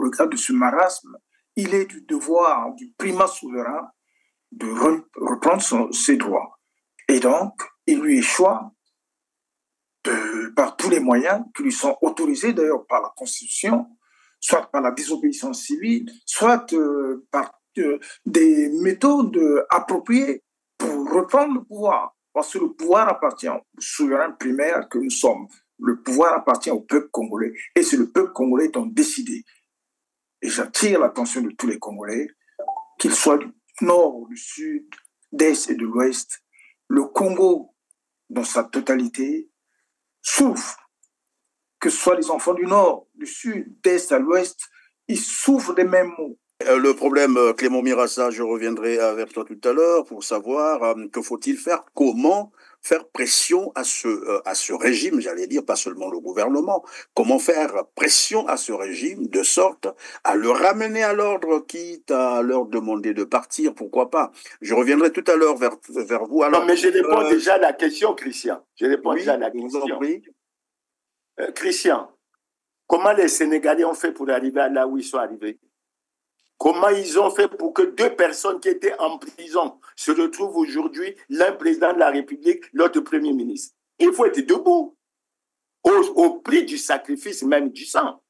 regard de ce marasme, il est du devoir du primat souverain de reprendre ses droits. Et donc, il lui échoit par tous les moyens qui lui sont autorisés d'ailleurs par la Constitution, soit par la désobéissance civile, soit par des méthodes appropriées pour reprendre le pouvoir. Parce que le pouvoir appartient au souverain primaire que nous sommes. Le pouvoir appartient au peuple congolais et c'est le peuple congolais dont décider. Et j'attire l'attention de tous les Congolais, qu'ils soient du nord, du sud, d'est et de l'ouest. Le Congo, dans sa totalité, souffre. Que ce soit les enfants du nord, du sud, d'est à l'ouest, ils souffrent des mêmes maux. Le problème, Clément Mirassa, je reviendrai avec toi tout à l'heure pour savoir que faut-il faire, comment faire pression à ce régime, j'allais dire, pas seulement le gouvernement, comment faire pression à ce régime de sorte à le ramener à l'ordre, quitte à leur demander de partir, pourquoi pas. Je reviendrai tout à l'heure vers vous. Alors, non, mais je réponds déjà à la question, Christian. Je réponds déjà à la question. Vous en prie. Christian, comment les Sénégalais ont fait pour arriver à là où ils sont arrivés? Comment ils ont fait pour que deux personnes qui étaient en prison se retrouvent aujourd'hui, l'un président de la République, l'autre premier ministre? Il faut être debout, au prix du sacrifice même du sang.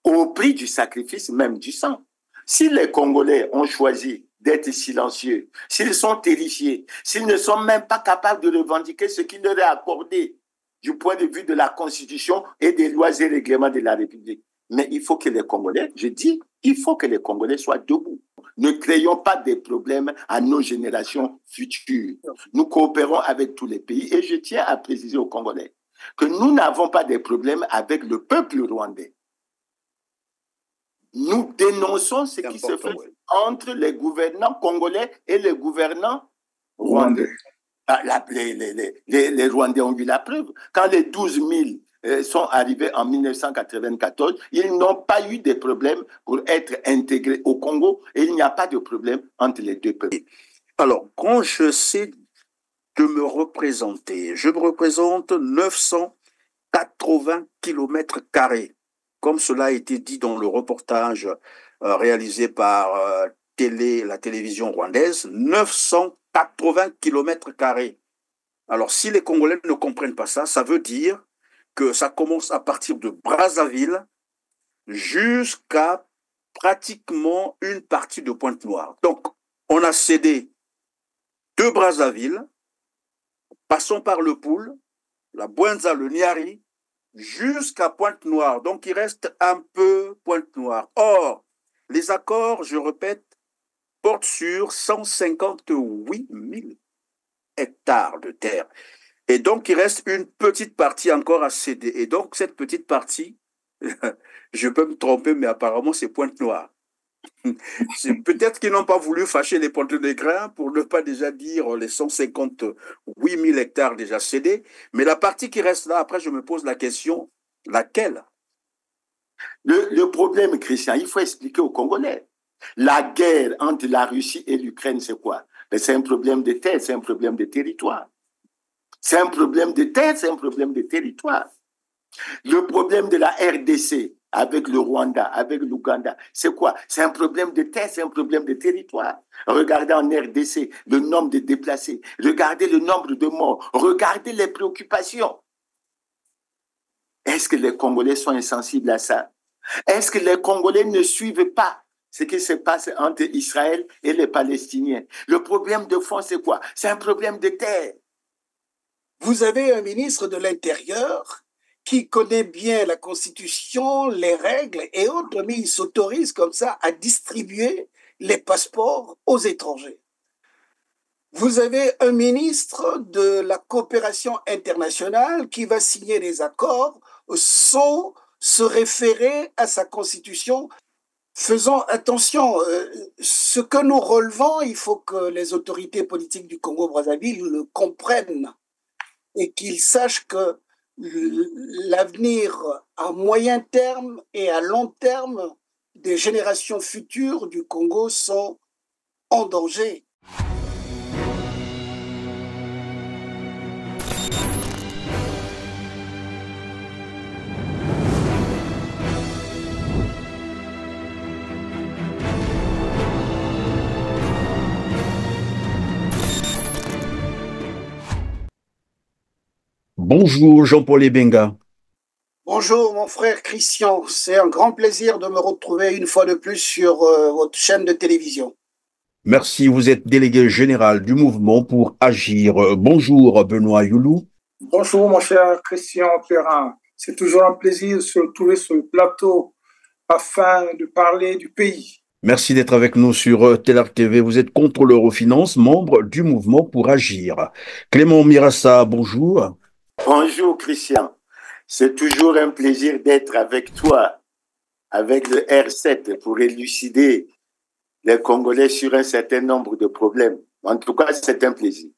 Au prix du sacrifice même du sang. Si les Congolais ont choisi d'être silencieux, s'ils sont terrifiés, s'ils ne sont même pas capables de revendiquer ce qui leur est accordé du point de vue de la Constitution et des lois et règlements de la République, mais il faut que les Congolais, je dis, il faut que les Congolais soient debout. Ne créons pas des problèmes à nos générations futures. Nous coopérons avec tous les pays et je tiens à préciser aux Congolais que nous n'avons pas de problèmes avec le peuple rwandais. Nous dénonçons ce qui se fait entre les gouvernants congolais et les gouvernants rwandais. Les Rwandais ont eu la preuve. Quand les 12 000 sont arrivés en 1994, ils n'ont pas eu de problème pour être intégrés au Congo et il n'y a pas de problème entre les deux peuples. Alors, quand je sais de me représenter, je me représente 980 km², comme cela a été dit dans le reportage réalisé par la télévision rwandaise, 980 km². Alors, si les Congolais ne comprennent pas ça, ça veut dire que ça commence à partir de Brazzaville jusqu'à pratiquement une partie de Pointe-Noire. Donc, on a cédé de Brazzaville, passons par le Poul, la Bouenza, le Niari, jusqu'à Pointe-Noire. Donc, il reste un peu Pointe-Noire. Or, les accords, je répète, portent sur 158 000 hectares de terre. Et donc, il reste une petite partie encore à céder. Et donc, cette petite partie, je peux me tromper, mais apparemment, c'est Pointe-Noire. C'est peut-être qu'ils n'ont pas voulu fâcher les Pointe-Négrins pour ne pas déjà dire les 158 000 hectares déjà cédés. Mais la partie qui reste là, après, je me pose la question, laquelle? Le problème, Christian, il faut expliquer aux Congolais. La guerre entre la Russie et l'Ukraine, c'est quoi? C'est un problème de terre, c'est un problème de territoire. C'est un problème de terre, c'est un problème de territoire. Le problème de la RDC avec le Rwanda, avec l'Ouganda, c'est quoi? C'est un problème de terre, c'est un problème de territoire. Regardez en RDC le nombre de déplacés, regardez le nombre de morts, regardez les préoccupations. Est-ce que les Congolais sont insensibles à ça? Est-ce que les Congolais ne suivent pas ce qui se passe entre Israël et les Palestiniens? Le problème de fond, c'est quoi? C'est un problème de terre. Vous avez un ministre de l'Intérieur qui connaît bien la Constitution, les règles et autres, mais il s'autorise comme ça à distribuer les passeports aux étrangers. Vous avez un ministre de la coopération internationale qui va signer des accords sans se référer à sa Constitution. Faisons attention, ce que nous relevons, il faut que les autorités politiques du Congo-Brazzaville le comprennent et qu'ils sachent que l'avenir à moyen terme et à long terme des générations futures du Congo sont en danger. Bonjour Jean-Paul Ebenga. Bonjour mon frère Christian, c'est un grand plaisir de me retrouver une fois de plus sur votre chaîne de télévision. Merci, vous êtes délégué général du mouvement pour agir. Bonjour Benoît Youlou. Bonjour, mon cher Christian Perrin. C'est toujours un plaisir de se retrouver sur le plateau afin de parler du pays. Merci d'être avec nous sur Telar TV. Vous êtes contrôleur aux finances, membre du mouvement pour agir. Clément Mirassa, bonjour. Bonjour Christian, c'est toujours un plaisir d'être avec toi, avec le R7 pour élucider les Congolais sur un certain nombre de problèmes. En tout cas, c'est un plaisir.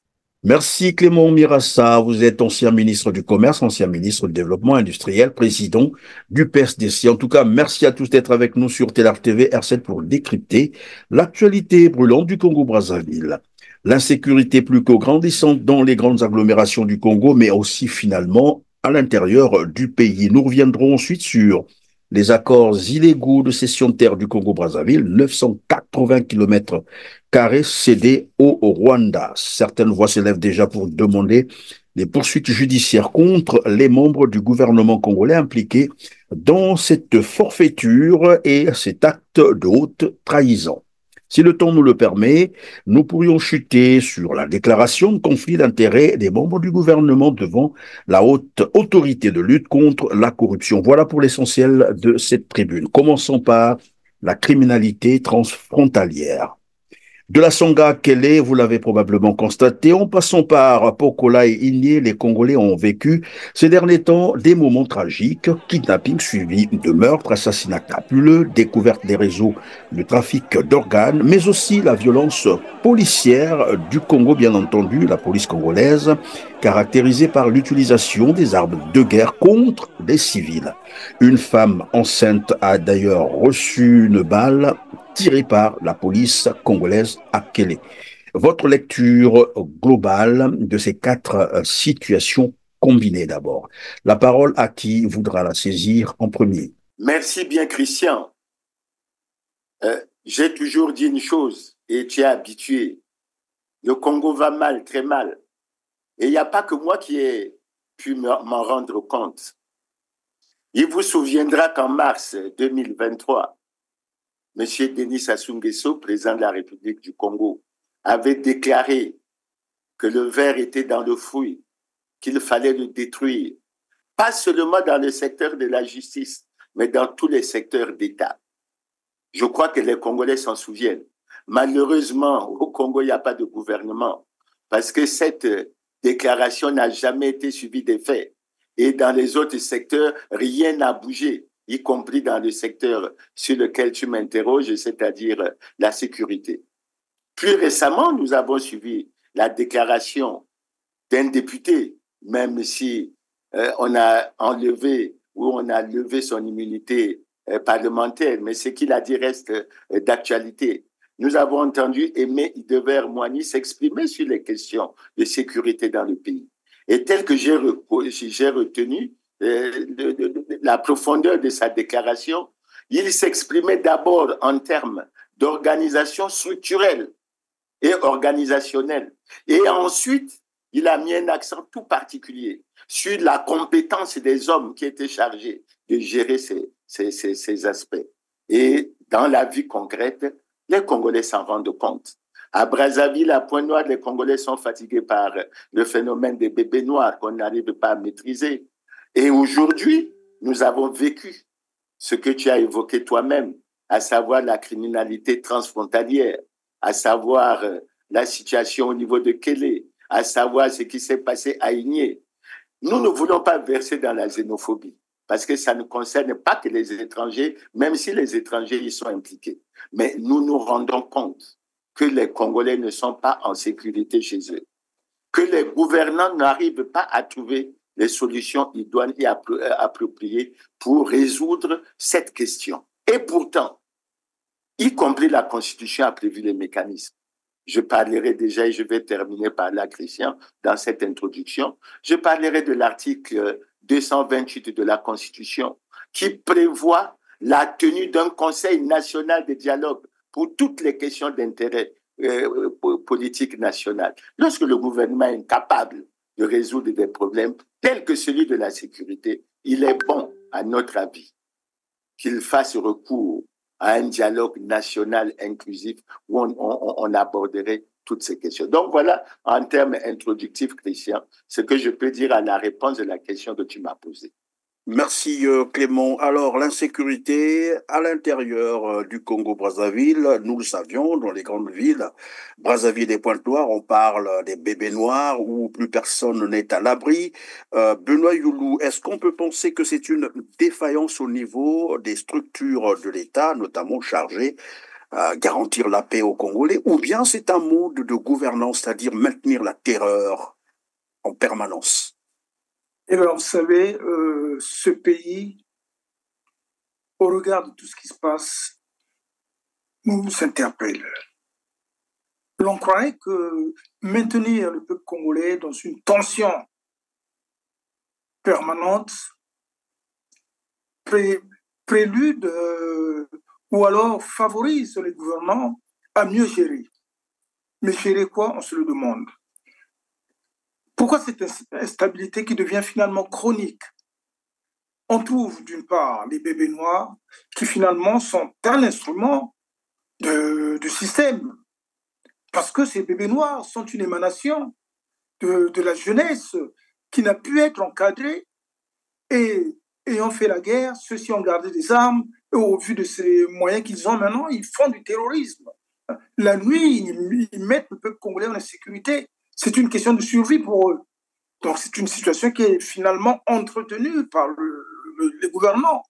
Merci Clément Mirassa, vous êtes ancien ministre du Commerce, ancien ministre du Développement industriel, président du PSDC. En tout cas, merci à tous d'être avec nous sur Telar TV R7 pour décrypter l'actualité brûlante du Congo-Brazzaville. L'insécurité plus que grandissante dans les grandes agglomérations du Congo, mais aussi finalement à l'intérieur du pays. Nous reviendrons ensuite sur les accords illégaux de cession de terre du Congo-Brazzaville, 980 km carrés cédés au Rwanda. Certaines voix s'élèvent déjà pour demander des poursuites judiciaires contre les membres du gouvernement congolais impliqués dans cette forfaiture et cet acte de haute trahison. Si le temps nous le permet, nous pourrions chuter sur la déclaration de conflit d'intérêts des membres du gouvernement devant la haute autorité de lutte contre la corruption. Voilà pour l'essentiel de cette tribune. Commençons par la criminalité transfrontalière. De la Songa Kélé, vous l'avez probablement constaté, en passant par Pokola et Igné, les Congolais ont vécu ces derniers temps des moments tragiques, kidnapping suivi de meurtres, assassinats crapuleux, découverte des réseaux de trafic d'organes, mais aussi la violence policière du Congo, bien entendu, la police congolaise, caractérisée par l'utilisation des armes de guerre contre des civils. Une femme enceinte a d'ailleurs reçu une balle tiré par la police congolaise à Kélé. Votre lecture globale de ces quatre situations combinées d'abord. La parole à qui voudra la saisir en premier. Merci bien Christian. J'ai toujours dit une chose et tu es habitué. Le Congo va mal, très mal. Et il n'y a pas que moi qui ai pu m'en rendre compte. Il vous souviendra qu'en mars 2023, M. Denis Sassou Nguesso, président de la République du Congo, avait déclaré que le ver était dans le fruit, qu'il fallait le détruire, pas seulement dans le secteur de la justice, mais dans tous les secteurs d'État. Je crois que les Congolais s'en souviennent. Malheureusement, au Congo, il n'y a pas de gouvernement, parce que cette déclaration n'a jamais été suivie des faits. Et dans les autres secteurs, rien n'a bougé, y compris dans le secteur sur lequel tu m'interroges, c'est-à-dire la sécurité. Plus récemment, nous avons suivi la déclaration d'un député, même si on a enlevé ou on a levé son immunité parlementaire, mais ce qu'il a dit reste d'actualité. Nous avons entendu Aimé Idever-Moigny s'exprimer sur les questions de sécurité dans le pays. Et tel que j'ai retenu la profondeur de sa déclaration, il s'exprimait d'abord en termes d'organisation structurelle et organisationnelle. Et ensuite, il a mis un accent tout particulier sur la compétence des hommes qui étaient chargés de gérer ces aspects. Et dans la vie concrète, les Congolais s'en rendent compte. À Brazzaville, à Pointe-Noire, les Congolais sont fatigués par le phénomène des bébés noirs qu'on n'arrive pas à maîtriser. Et aujourd'hui, nous avons vécu ce que tu as évoqué toi-même, à savoir la criminalité transfrontalière, à savoir la situation au niveau de Kélé, à savoir ce qui s'est passé à Igné. Nous ne voulons pas verser dans la xénophobie, parce que ça ne concerne pas que les étrangers, même si les étrangers y sont impliqués. Mais nous nous rendons compte que les Congolais ne sont pas en sécurité chez eux, que les gouvernants n'arrivent pas à trouver les solutions idoines et appropriées pour résoudre cette question. Et pourtant, y compris la Constitution a prévu les mécanismes. Je parlerai déjà, et je vais terminer par là, Christian, dans cette introduction, je parlerai de l'article 228 de la Constitution qui prévoit la tenue d'un Conseil national de dialogue pour toutes les questions d'intérêt politique national. Lorsque le gouvernement est incapable de résoudre des problèmes tels que celui de la sécurité, il est bon, à notre avis, qu'il fasse recours à un dialogue national inclusif où on aborderait toutes ces questions. Donc voilà, en termes introductifs, Christian, ce que je peux dire à la réponse de la question que tu m'as posée. Merci Clément. Alors, l'insécurité à l'intérieur du Congo-Brazzaville, nous le savions, dans les grandes villes, Brazzaville et Pointe-Noire, on parle des bébés noirs où plus personne n'est à l'abri. Benoît Youlou, est-ce qu'on peut penser que c'est une défaillance au niveau des structures de l'État, notamment chargées à garantir la paix aux Congolais, ou bien c'est un mode de gouvernance, c'est-à-dire maintenir la terreur en permanence? Eh bien, vous savez, ce pays, au regard de tout ce qui se passe, nous interpelle. L'on croirait que maintenir le peuple congolais dans une tension permanente, prélude ou alors favorise les gouvernements à mieux gérer. Mais gérer quoi, on se le demande. Pourquoi cette instabilité qui devient finalement chronique? On trouve d'une part les bébés noirs qui finalement sont un instrument du système. Parce que ces bébés noirs sont une émanation de la jeunesse qui n'a pu être encadrée et ayant fait la guerre, ceux-ci ont gardé des armes et au vu de ces moyens qu'ils ont maintenant, ils font du terrorisme. La nuit, ils mettent le peuple congolais en insécurité. C'est une question de survie pour eux. Donc, c'est une situation qui est finalement entretenue par les gouvernements.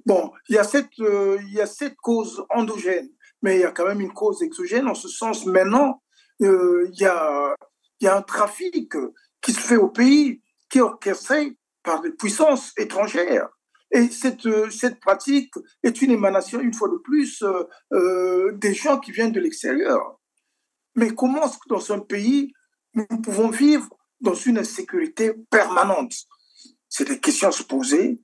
Bon, il y a cette cause endogène, mais il y a quand même une cause exogène. En ce sens, maintenant, il y a un trafic qui se fait au pays, qui est orchestré par des puissances étrangères. Et cette pratique est une émanation, une fois de plus, des gens qui viennent de l'extérieur. Mais comment, dans un pays, nous pouvons vivre dans une insécurité permanente? C'est des questions à se poser.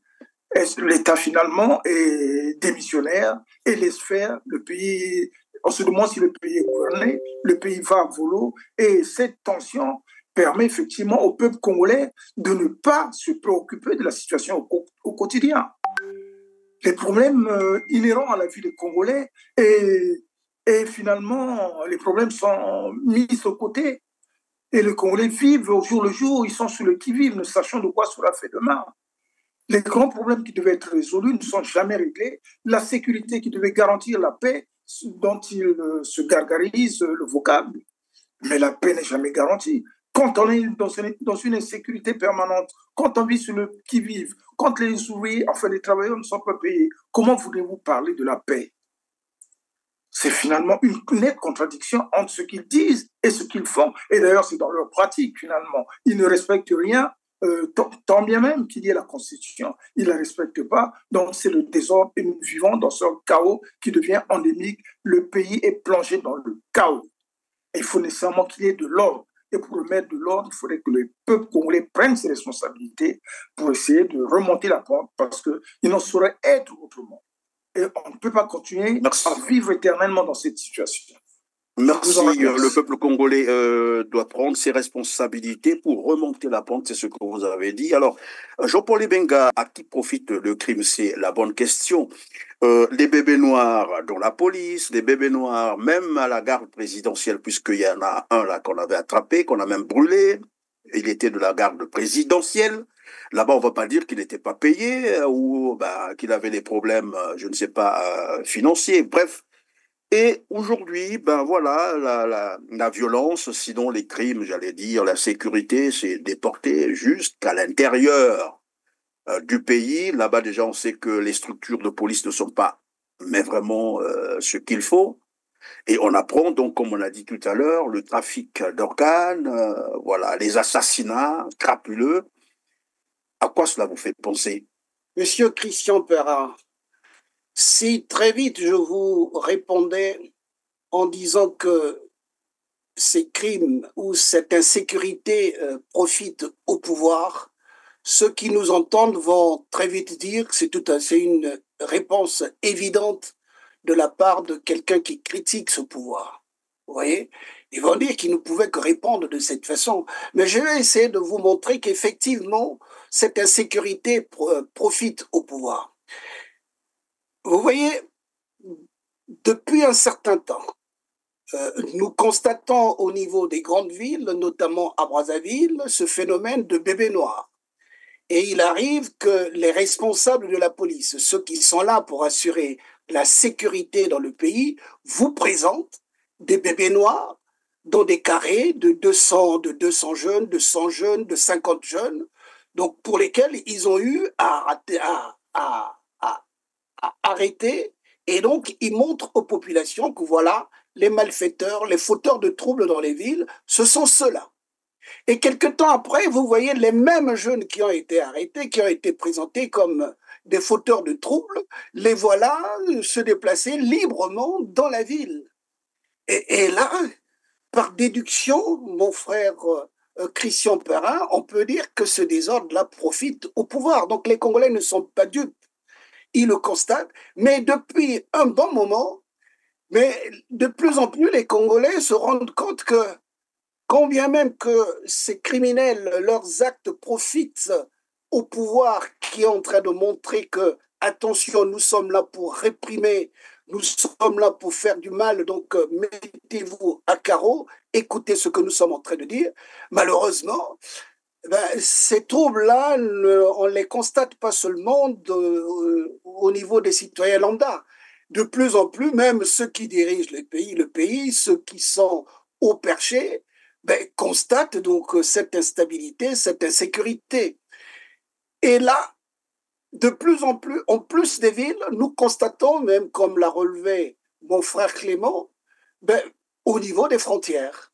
L'État, finalement, est démissionnaire et laisse faire le pays. On se demande si le pays est gouverné, le pays va à volo. Et cette tension permet effectivement au peuple congolais de ne pas se préoccuper de la situation au quotidien. Les problèmes inhérents à la vie des Congolais et finalement, les problèmes sont mis de côté. Et les Congolais vivent au jour le jour, ils sont sur le qui-vive, ne sachant de quoi sera fait demain. Les grands problèmes qui devaient être résolus ne sont jamais réglés. La sécurité qui devait garantir la paix, dont il se gargarise le vocable, mais la paix n'est jamais garantie. Quand on est dans une insécurité permanente, quand on vit sur le qui-vive, quand les ouvriers, enfin les travailleurs ne sont pas payés, comment voulez-vous parler de la paix? C'est finalement une nette contradiction entre ce qu'ils disent et ce qu'ils font. Et d'ailleurs, c'est dans leur pratique, finalement. Ils ne respectent rien, tant bien même qu'il y ait la Constitution. Ils ne la respectent pas. Donc, c'est le désordre et nous vivons dans ce chaos qui devient endémique. Le pays est plongé dans le chaos. Et il faut nécessairement qu'il y ait de l'ordre. Et pour remettre de l'ordre, il faudrait que le peuple congolais prenne ses responsabilités pour essayer de remonter la pente parce qu'il n'en saurait être autrement. Et on ne peut pas continuer à vivre éternellement dans cette situation. Merci. Le peuple congolais doit prendre ses responsabilités pour remonter la pente, c'est ce que vous avez dit. Alors, Jean-Paul Ebenga, à qui profite le crime? C'est la bonne question. Les bébés noirs dans la police, les bébés noirs même à la garde présidentielle, puisqu'il y en a un là qu'on avait attrapé, qu'on a même brûlé. Il était de la garde présidentielle. Là-bas, on ne va pas dire qu'il n'était pas payé ou qu'il avait des problèmes, je ne sais pas, financiers. Bref. Et aujourd'hui, ben voilà, la violence, sinon les crimes, j'allais dire, la sécurité, c'est déporté jusqu'à l'intérieur du pays. Là-bas, déjà, on sait que les structures de police ne sont pas, mais vraiment ce qu'il faut. Et on apprend donc, comme on a dit tout à l'heure, le trafic d'organes, voilà, les assassinats crapuleux. À quoi cela vous fait penser? Monsieur Christian Perrin, si très vite je vous répondais en disant que ces crimes ou cette insécurité profitent au pouvoir, ceux qui nous entendent vont très vite dire que c'est une réponse évidente de la part de quelqu'un qui critique ce pouvoir. Vous voyez, ils vont dire qu'ils ne pouvaient que répondre de cette façon. Mais je vais essayer de vous montrer qu'effectivement, cette insécurité profite au pouvoir. Vous voyez, depuis un certain temps, nous constatons au niveau des grandes villes, notamment à Brazzaville, ce phénomène de bébés noirs. Et il arrive que les responsables de la police, ceux qui sont là pour assurer la sécurité dans le pays, vous présentent des bébés noirs dans des carrés de 200 jeunes, de 100 jeunes, de 50 jeunes, donc pour lesquels ils ont eu à arrêter. Et donc, ils montrent aux populations que voilà, les malfaiteurs, les fauteurs de troubles dans les villes, ce sont ceux-là. Et quelque temps après, vous voyez les mêmes jeunes qui ont été arrêtés, qui ont été présentés comme des fauteurs de troubles, les voilà se déplacer librement dans la ville. Et là, par déduction, mon frère Christian Perrin, on peut dire que ce désordre-là profite au pouvoir. Donc les Congolais ne sont pas dupes. Ils le constatent, mais depuis un bon moment, mais de plus en plus, les Congolais se rendent compte que, quand bien même que ces criminels, leurs actes profitent au pouvoir qui est en train de montrer que, attention, nous sommes là pour réprimer, nous sommes là pour faire du mal, donc mettez-vous à carreau, écoutez ce que nous sommes en train de dire. Malheureusement, ces troubles-là, on ne les constate pas seulement au niveau des citoyens lambda. De plus en plus, même ceux qui dirigent le pays, ceux qui sont au perché, constatent donc cette instabilité, cette insécurité. Et là, de plus en plus, en plus des villes, nous constatons, même comme l'a relevé mon frère Clément, au niveau des frontières.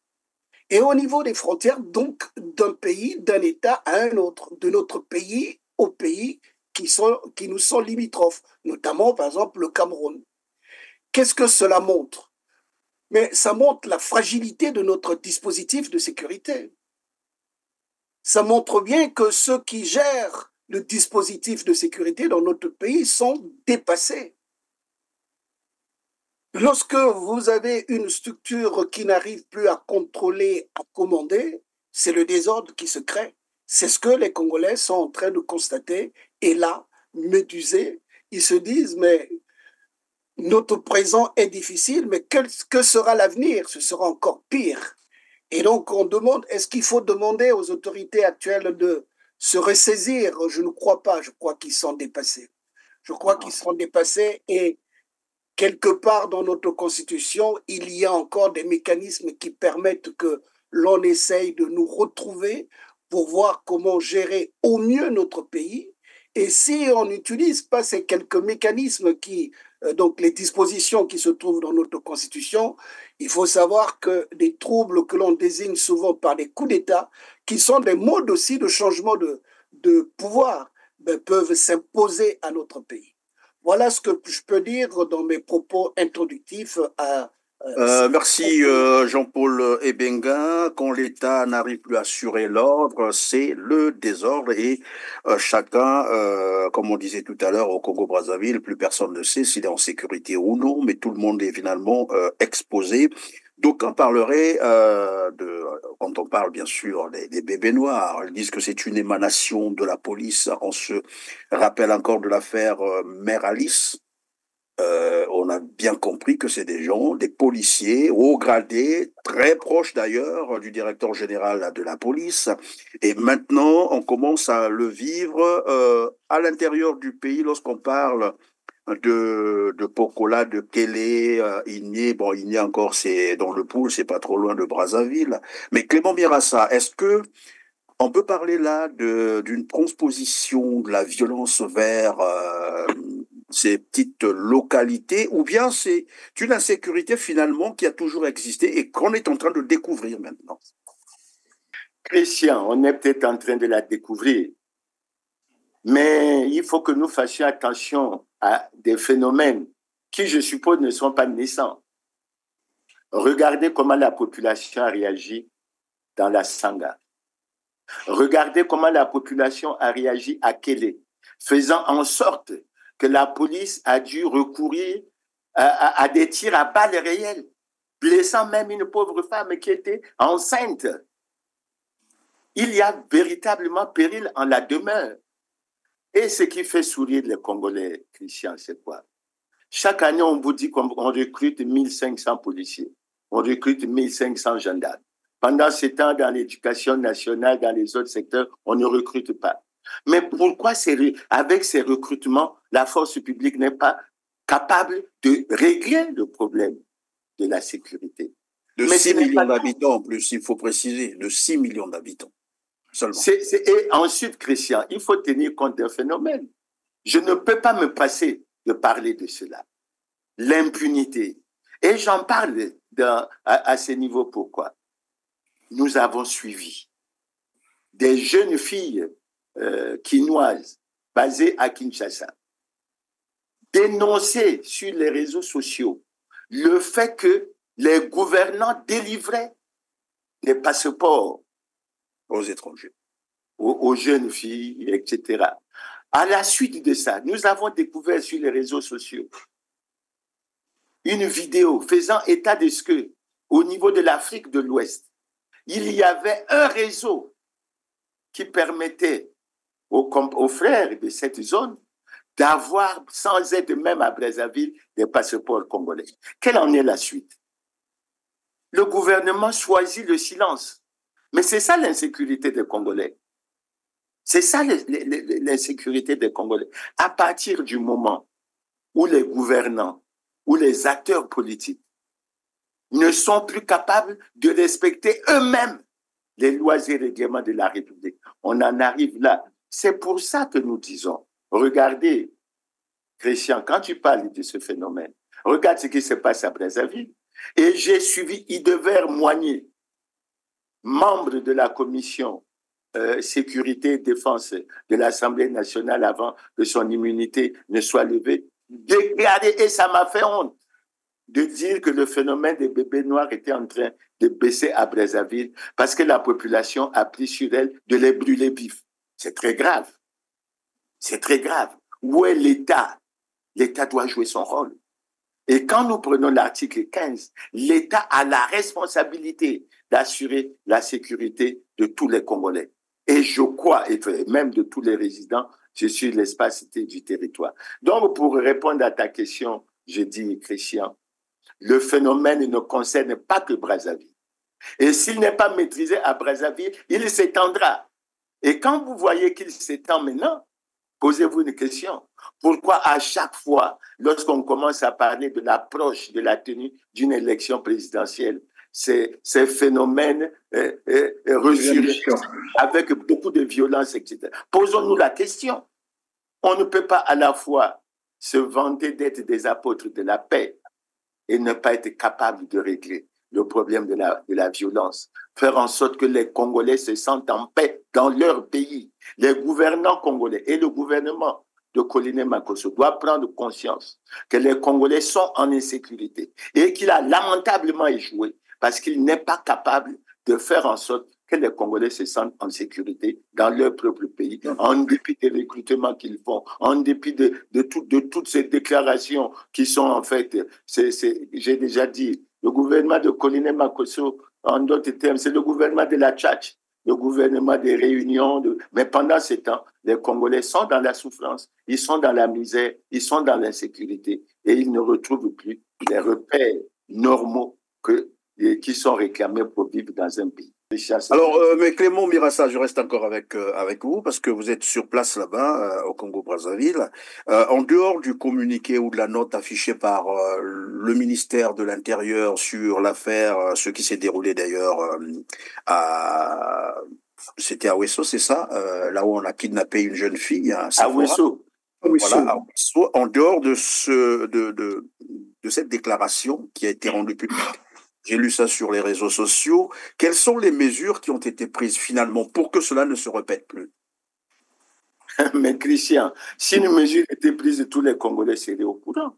Et au niveau des frontières, donc, d'un pays, d'un État à un autre, de notre pays aux pays qui nous sont limitrophes, notamment, par exemple, le Cameroun. Qu'est-ce que cela montre? Mais ça montre la fragilité de notre dispositif de sécurité. Ça montre bien que ceux qui gèrent le dispositif de sécurité dans notre pays sont dépassés. Lorsque vous avez une structure qui n'arrive plus à contrôler, à commander, c'est le désordre qui se crée. C'est ce que les Congolais sont en train de constater. Et là, médusés, ils se disent, mais notre présent est difficile, mais que sera l'avenir? Ce sera encore pire. Et donc, on demande, est-ce qu'il faut demander aux autorités actuelles de se ressaisir? Je ne crois pas, je crois qu'ils sont dépassés. Je crois qu'ils seront dépassés et quelque part dans notre constitution, il y a encore des mécanismes qui permettent que l'on essaye de nous retrouver pour voir comment gérer au mieux notre pays. Et si on n'utilise pas ces quelques mécanismes donc les dispositions qui se trouvent dans notre constitution, il faut savoir que des troubles que l'on désigne souvent par des coups d'État, qui sont des modes aussi de changement de pouvoir, peuvent s'imposer à notre pays. Voilà ce que je peux dire dans mes propos introductifs à merci Jean-Paul Ebenga. Quand l'État n'arrive plus à assurer l'ordre, c'est le désordre et chacun, comme on disait tout à l'heure au Congo-Brazzaville, plus personne ne sait s'il est en sécurité ou non, mais tout le monde est finalement exposé. D'aucuns parleraient quand on parle bien sûr des bébés noirs, ils disent que c'est une émanation de la police. On se rappelle encore de l'affaire Mère Alice. On a bien compris que c'est des gens, des policiers haut gradés, très proches d'ailleurs du directeur général de la police. Et maintenant, on commence à le vivre à l'intérieur du pays lorsqu'on parle de Pokola, de Kélé, Igné. Bon, Igné encore, c'est dans le Poul, c'est pas trop loin de Brazzaville. Mais Clément Birassa, est-ce que on peut parler là d'une transposition de la violence vers ces petites localités, ou bien c'est une insécurité finalement qui a toujours existé et qu'on est en train de découvrir maintenant? Christian, on est peut-être en train de la découvrir, mais il faut que nous fassions attention à des phénomènes qui, je suppose, ne sont pas naissants. Regardez comment la population a réagi dans la Sanga. Regardez comment la population a réagi à Kélé, faisant en sorte que la police a dû recourir à des tirs à balles réelles blessant même une pauvre femme qui était enceinte. Il y a véritablement péril en la demeure. Et ce qui fait sourire les Congolais, Christian, c'est quoi? Chaque année, on vous dit qu'on recrute 1500 policiers, on recrute 1500 gendarmes. Pendant ce temps, dans l'éducation nationale, dans les autres secteurs, on ne recrute pas. Mais pourquoi avec ces recrutements, la force publique n'est pas capable de régler le problème de la sécurité? De 6 millions d'habitants en plus, il faut préciser, de 6 millions d'habitants seulement. Et ensuite, Christian, il faut tenir compte d'un phénomène. Je ne peux pas me passer de parler de cela. L'impunité. Et j'en parle à ce niveau. Pourquoi? Nous avons suivi des jeunes filles quinoises basées à Kinshasa dénoncer sur les réseaux sociaux le fait que les gouvernants délivraient des passeports aux étrangers, aux jeunes filles, etc. À la suite de ça, nous avons découvert sur les réseaux sociaux une vidéo faisant état de ce que, au niveau de l'Afrique de l'Ouest, il y avait un réseau qui permettait aux frères de cette zone d'avoir, sans aide même à Brazzaville, des passeports congolais. Quelle en est la suite? Le gouvernement choisit le silence. Mais c'est ça l'insécurité des Congolais. C'est ça l'insécurité des Congolais. À partir du moment où les gouvernants, où les acteurs politiques ne sont plus capables de respecter eux-mêmes les lois et règlements de la République, on en arrive là. C'est pour ça que nous disons, regardez, Christian, quand tu parles de ce phénomène, regarde ce qui se passe à Brazzaville. Et j'ai suivi Idever Moigné, membre de la commission sécurité et défense de l'Assemblée nationale avant que son immunité ne soit levée, déclarer, et ça m'a fait honte, de dire que le phénomène des bébés noirs était en train de baisser à Brazzaville parce que la population a pris sur elle de les brûler vifs. C'est très grave. C'est très grave. Où est l'État? L'État doit jouer son rôle. Et quand nous prenons l'article 15, l'État a la responsabilité d'assurer la sécurité de tous les Congolais. Et je crois, et même de tous les résidents, sur l'espace du territoire. Donc, pour répondre à ta question, je dis, Christian, le phénomène ne concerne pas que Brazzaville. Et s'il n'est pas maîtrisé à Brazzaville, il s'étendra. Et quand vous voyez qu'il s'étend maintenant, posez-vous une question. Pourquoi à chaque fois, lorsqu'on commence à parler de l'approche de la tenue d'une élection présidentielle, ces phénomènes ressurgissent avec beaucoup de violence, etc. Posons-nous la question. On ne peut pas à la fois se vanter d'être des apôtres de la paix et ne pas être capable de régler le problème de la violence. Faire en sorte que les Congolais se sentent en paix dans leur pays. Les gouvernants congolais et le gouvernement de Colline Makosso doivent prendre conscience que les Congolais sont en insécurité et qu'il a lamentablement échoué parce qu'il n'est pas capable de faire en sorte que les Congolais se sentent en sécurité dans leur propre pays, en dépit des recrutements qu'ils font, en dépit de toutes ces déclarations qui sont en fait, j'ai déjà dit, le gouvernement de Colline Makosso, en d'autres termes, c'est le gouvernement de la Tchatch, le gouvernement des réunions. Mais pendant ce temps, les Congolais sont dans la souffrance, ils sont dans la misère, ils sont dans l'insécurité et ils ne retrouvent plus les repères normaux qui sont réclamés pour vivre dans un pays. Alors, mais Clément Mirassa, je reste encore avec vous parce que vous êtes sur place là-bas, au Congo-Brazzaville. En dehors du communiqué ou de la note affichée par le ministère de l'Intérieur sur l'affaire, ce qui s'est déroulé d'ailleurs c'était à Ouesso, c'est ça, là où on a kidnappé une jeune fille. À Ouesso. Voilà, à Ouesso. En dehors de cette déclaration qui a été rendue publique. J'ai lu ça sur les réseaux sociaux. Quelles sont les mesures qui ont été prises finalement pour que cela ne se répète plus? Mais Christian, si une mesure était prise, tous les Congolais seraient au courant.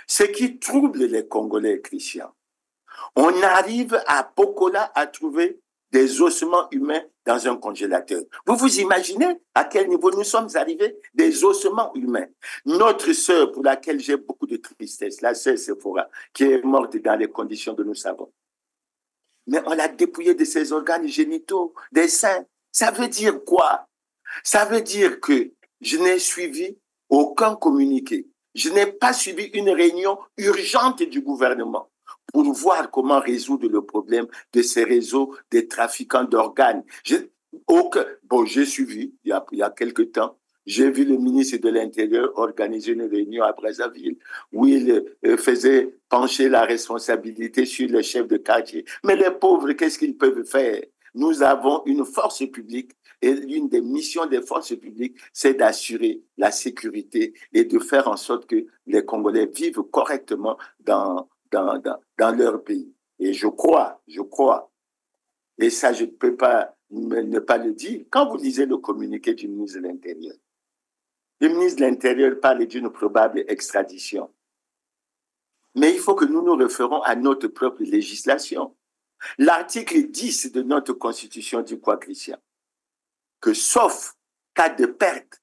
Ce qui trouble les Congolais, Christian, on arrive à Pokola à trouver des ossements humains dans un congélateur. Vous vous imaginez à quel niveau nous sommes arrivés? Des ossements humains. Notre sœur, pour laquelle j'ai beaucoup de tristesse, la sœur Sephora, qui est morte dans les conditions que nous savons. Mais on l'a dépouillée de ses organes génitaux, des seins. Ça veut dire quoi? Ça veut dire que je n'ai suivi aucun communiqué. Je n'ai pas suivi une réunion urgente du gouvernement pour voir comment résoudre le problème de ces réseaux des trafiquants d'organes. J'ai suivi, il y a quelque temps, j'ai vu le ministre de l'Intérieur organiser une réunion à Brazzaville où il faisait pencher la responsabilité sur les chefs de quartier. Mais les pauvres, qu'est-ce qu'ils peuvent faire? Nous avons une force publique et l'une des missions des forces publiques, c'est d'assurer la sécurité et de faire en sorte que les Congolais vivent correctement dans leur pays. Et je crois, et ça je ne peux pas ne pas le dire, quand vous lisez le communiqué du ministre de l'Intérieur, le ministre de l'Intérieur parle d'une probable extradition. Mais il faut que nous nous référons à notre propre législation. L'article 10 de notre Constitution dit quoi, Christian? Que sauf cas de perte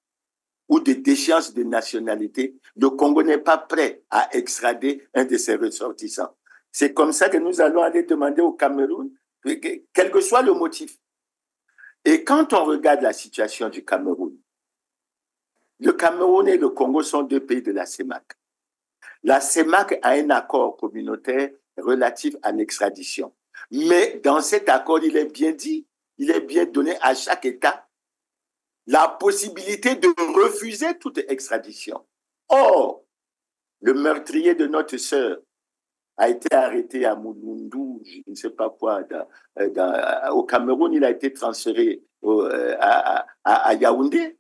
ou de déchéance de nationalité, le Congo n'est pas prêt à extrader un de ses ressortissants. C'est comme ça que nous allons aller demander au Cameroun, quel que soit le motif. Et quand on regarde la situation du Cameroun, le Cameroun et le Congo sont deux pays de la CEMAC. La CEMAC a un accord communautaire relatif à l'extradition. Mais dans cet accord, il est bien dit, il est bien donné à chaque État la possibilité de refuser toute extradition. Or, le meurtrier de notre sœur a été arrêté à Moulundu, je ne sais pas quoi, au Cameroun, il a été transféré à Yaoundé.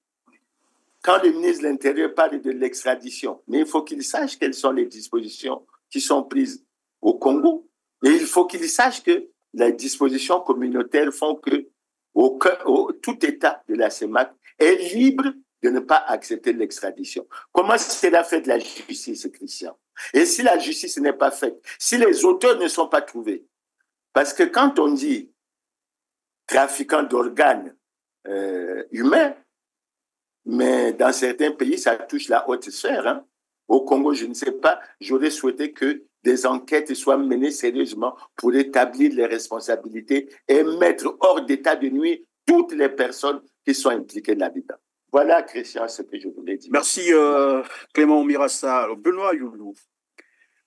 Quand le ministre de l'Intérieur parle de l'extradition, mais il faut qu'il sache quelles sont les dispositions qui sont prises au Congo. Et il faut qu'il sache que les dispositions communautaires font que tout État de la CEMAC est libre de ne pas accepter l'extradition. Comment cela fait de la justice, Christian? Et si la justice n'est pas faite, si les auteurs ne sont pas trouvés, parce que quand on dit trafiquant d'organes humains, mais dans certains pays, ça touche la haute sphère. Hein? Au Congo, je ne sais pas, j'aurais souhaité que des enquêtes soient menées sérieusement pour établir les responsabilités et mettre hors d'état de nuire toutes les personnes qui sont impliquées là-dedans. Voilà, Christian, ce que je voulais dire. Merci, Clément Mirassa. Benoît Youlou,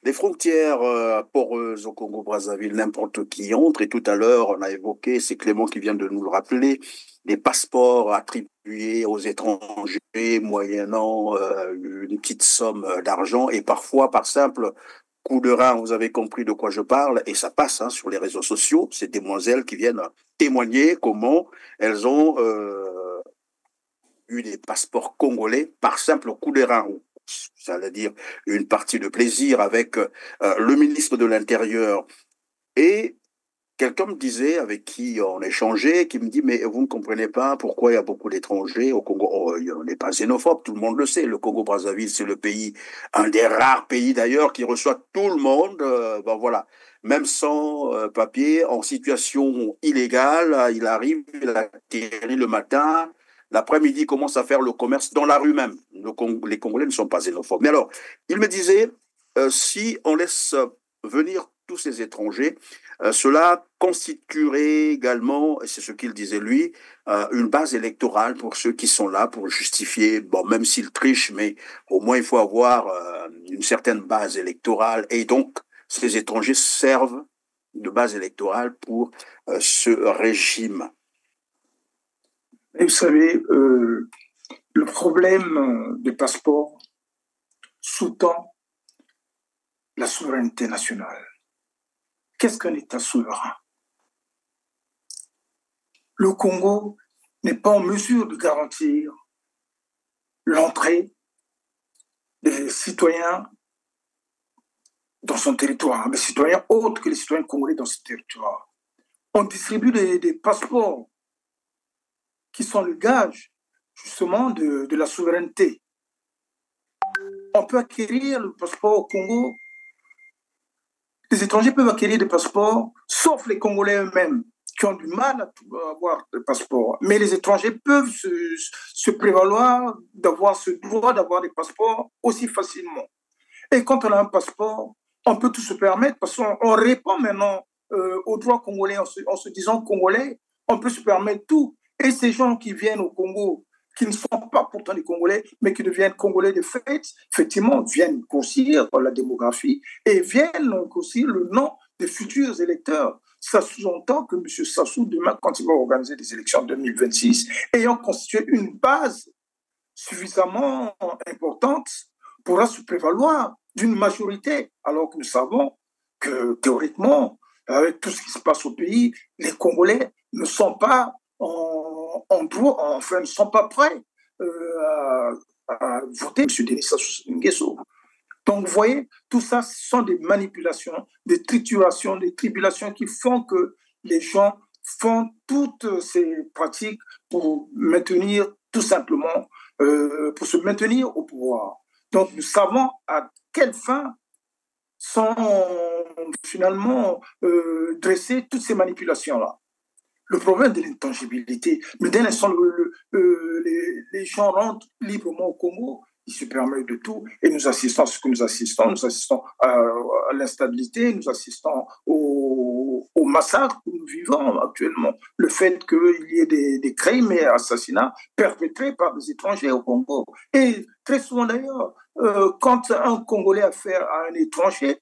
les frontières poreuses au Congo-Brazzaville, n'importe qui entre. Et tout à l'heure, on a évoqué, c'est Clément qui vient de nous le rappeler, les passeports attribués aux étrangers moyennant une petite somme d'argent et parfois par simple coup de rein, vous avez compris de quoi je parle, et ça passe sur les réseaux sociaux, ces demoiselles qui viennent témoigner comment elles ont eu des passeports congolais par simple coup de rein, ça veut dire une partie de plaisir avec le ministre de l'Intérieur. Et quelqu'un me disait, avec qui on échangeait, qui me dit, mais vous ne comprenez pas pourquoi il y a beaucoup d'étrangers au Congo. Oh, on n'est pas xénophobe, tout le monde le sait. Le Congo-Brazzaville, c'est le pays, un des rares pays d'ailleurs, qui reçoit tout le monde. Voilà. Même sans papier, en situation illégale, il arrive, il atterrit le matin, l'après-midi, il commence à faire le commerce dans la rue même. Les Congolais ne sont pas xénophobes. Mais alors, il me disait, si on laisse venir tous ces étrangers, cela constituerait également, et c'est ce qu'il disait lui, une base électorale pour ceux qui sont là pour justifier, bon, même s'ils trichent, mais au moins il faut avoir une certaine base électorale. Et donc, ces étrangers servent de base électorale pour ce régime. Et vous savez, le problème des passeports sous-tend la souveraineté nationale. Qu'est-ce qu'un État souverain? Le Congo n'est pas en mesure de garantir l'entrée des citoyens dans son territoire, des citoyens autres que les citoyens congolais dans ce territoire. On distribue des passeports qui sont le gage justement de la souveraineté. On peut acquérir le passeport au Congo. Les étrangers peuvent acquérir des passeports, sauf les Congolais eux-mêmes, qui ont du mal à avoir le passeport. Mais les étrangers peuvent se prévaloir d'avoir ce droit d'avoir des passeports aussi facilement. Et quand on a un passeport, on peut tout se permettre parce qu'on répond maintenant aux droits congolais en se disant congolais, on peut se permettre tout. Et ces gens qui viennent au Congo, qui ne sont pas pourtant des Congolais, mais qui deviennent Congolais de fait, effectivement, viennent grossir la démographie et viennent grossir le nom des futurs électeurs. Ça sous-entend que M. Sassou, demain, quand il va organiser des élections en 2026, ayant constitué une base suffisamment importante, pourra se prévaloir d'une majorité, alors que nous savons que théoriquement, avec tout ce qui se passe au pays, les Congolais ne sont pas enfin, ne sont pas prêts à voter M. Denis Sassou Nguesso. Donc, vous voyez, tout ça, ce sont des manipulations, des triturations, des tribulations qui font que les gens font toutes ces pratiques pour maintenir, tout simplement, pour se maintenir au pouvoir. Donc, nous savons à quelle fin sont finalement dressées toutes ces manipulations-là. Le problème de l'intangibilité, mais dès l'instant les gens rentrent librement au Congo, ils se permettent de tout et nous assistons à ce que nous assistons à l'instabilité, nous assistons au massacre que nous vivons actuellement. Le fait qu'il y ait des crimes et assassinats perpétrés par des étrangers au Congo. Et très souvent d'ailleurs, quand un Congolais a affaire à un étranger,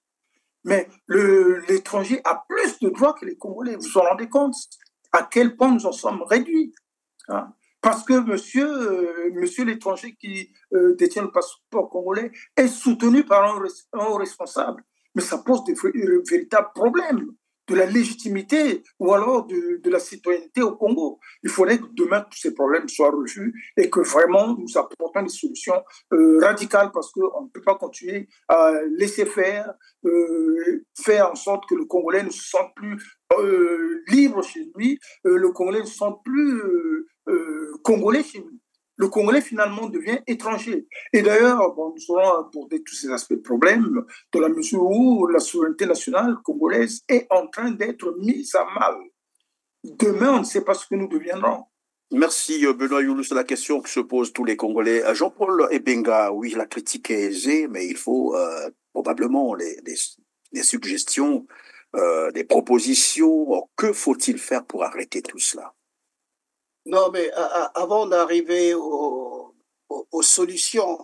mais l'étranger a plus de droits que les Congolais, vous vous en rendez compte à quel point nous en sommes réduits. Hein? Parce que monsieur l'étranger qui détient le passeport congolais est soutenu par un haut responsable. Mais ça pose de véritables problèmes de la légitimité ou alors de la citoyenneté au Congo. Il faudrait que demain tous ces problèmes soient revus et que vraiment nous apportons des solutions radicales parce qu'on ne peut pas continuer à laisser faire en sorte que le Congolais ne se sente plus libre chez lui, le Congolais ne se sent plus Congolais chez lui. Le Congolais finalement devient étranger. Et d'ailleurs, bon, nous allons aborder tous ces aspects de problème dans la mesure où la souveraineté nationale congolaise est en train d'être mise à mal. Demain, on ne sait pas ce que nous deviendrons. Merci Benoît Youlou, c'est la question que se posent tous les Congolais. Jean-Paul Ebenga, oui, la critique est aisée, mais il faut probablement des suggestions, des propositions. Que faut-il faire pour arrêter tout cela? Non, mais avant d'arriver aux solutions,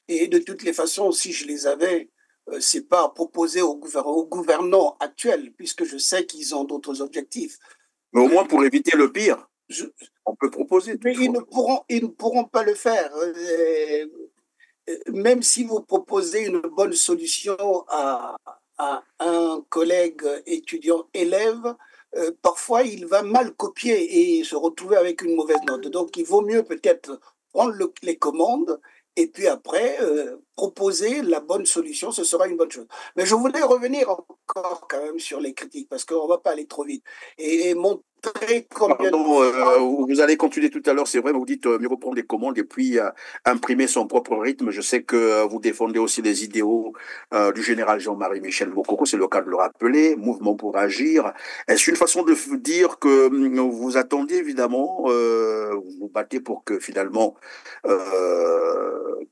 et de toutes les façons, si je les avais, c'est pas à proposer aux gouvernants actuels, puisque je sais qu'ils ont d'autres objectifs. Mais au moins pour éviter le pire, on peut proposer. Mais ils ne pourront pas le faire. Même si vous proposez une bonne solution à un collègue étudiant élève, parfois il va mal copier et se retrouver avec une mauvaise note. Donc il vaut mieux peut-être prendre les commandes et puis après proposer la bonne solution, ce sera une bonne chose. Mais je voulais revenir encore quand même sur les critiques parce qu'on ne va pas aller trop vite et montrer combien... Pardon, vous allez continuer tout à l'heure, c'est vrai, vous dites mieux reprendre les commandes et puis imprimer son propre rythme. Je sais que vous défendez aussi les idéaux du général Jean-Marie Michel Mokoko, c'est le cas de le rappeler, mouvement pour agir. Est-ce une façon de dire que vous attendez évidemment, vous vous battez pour que finalement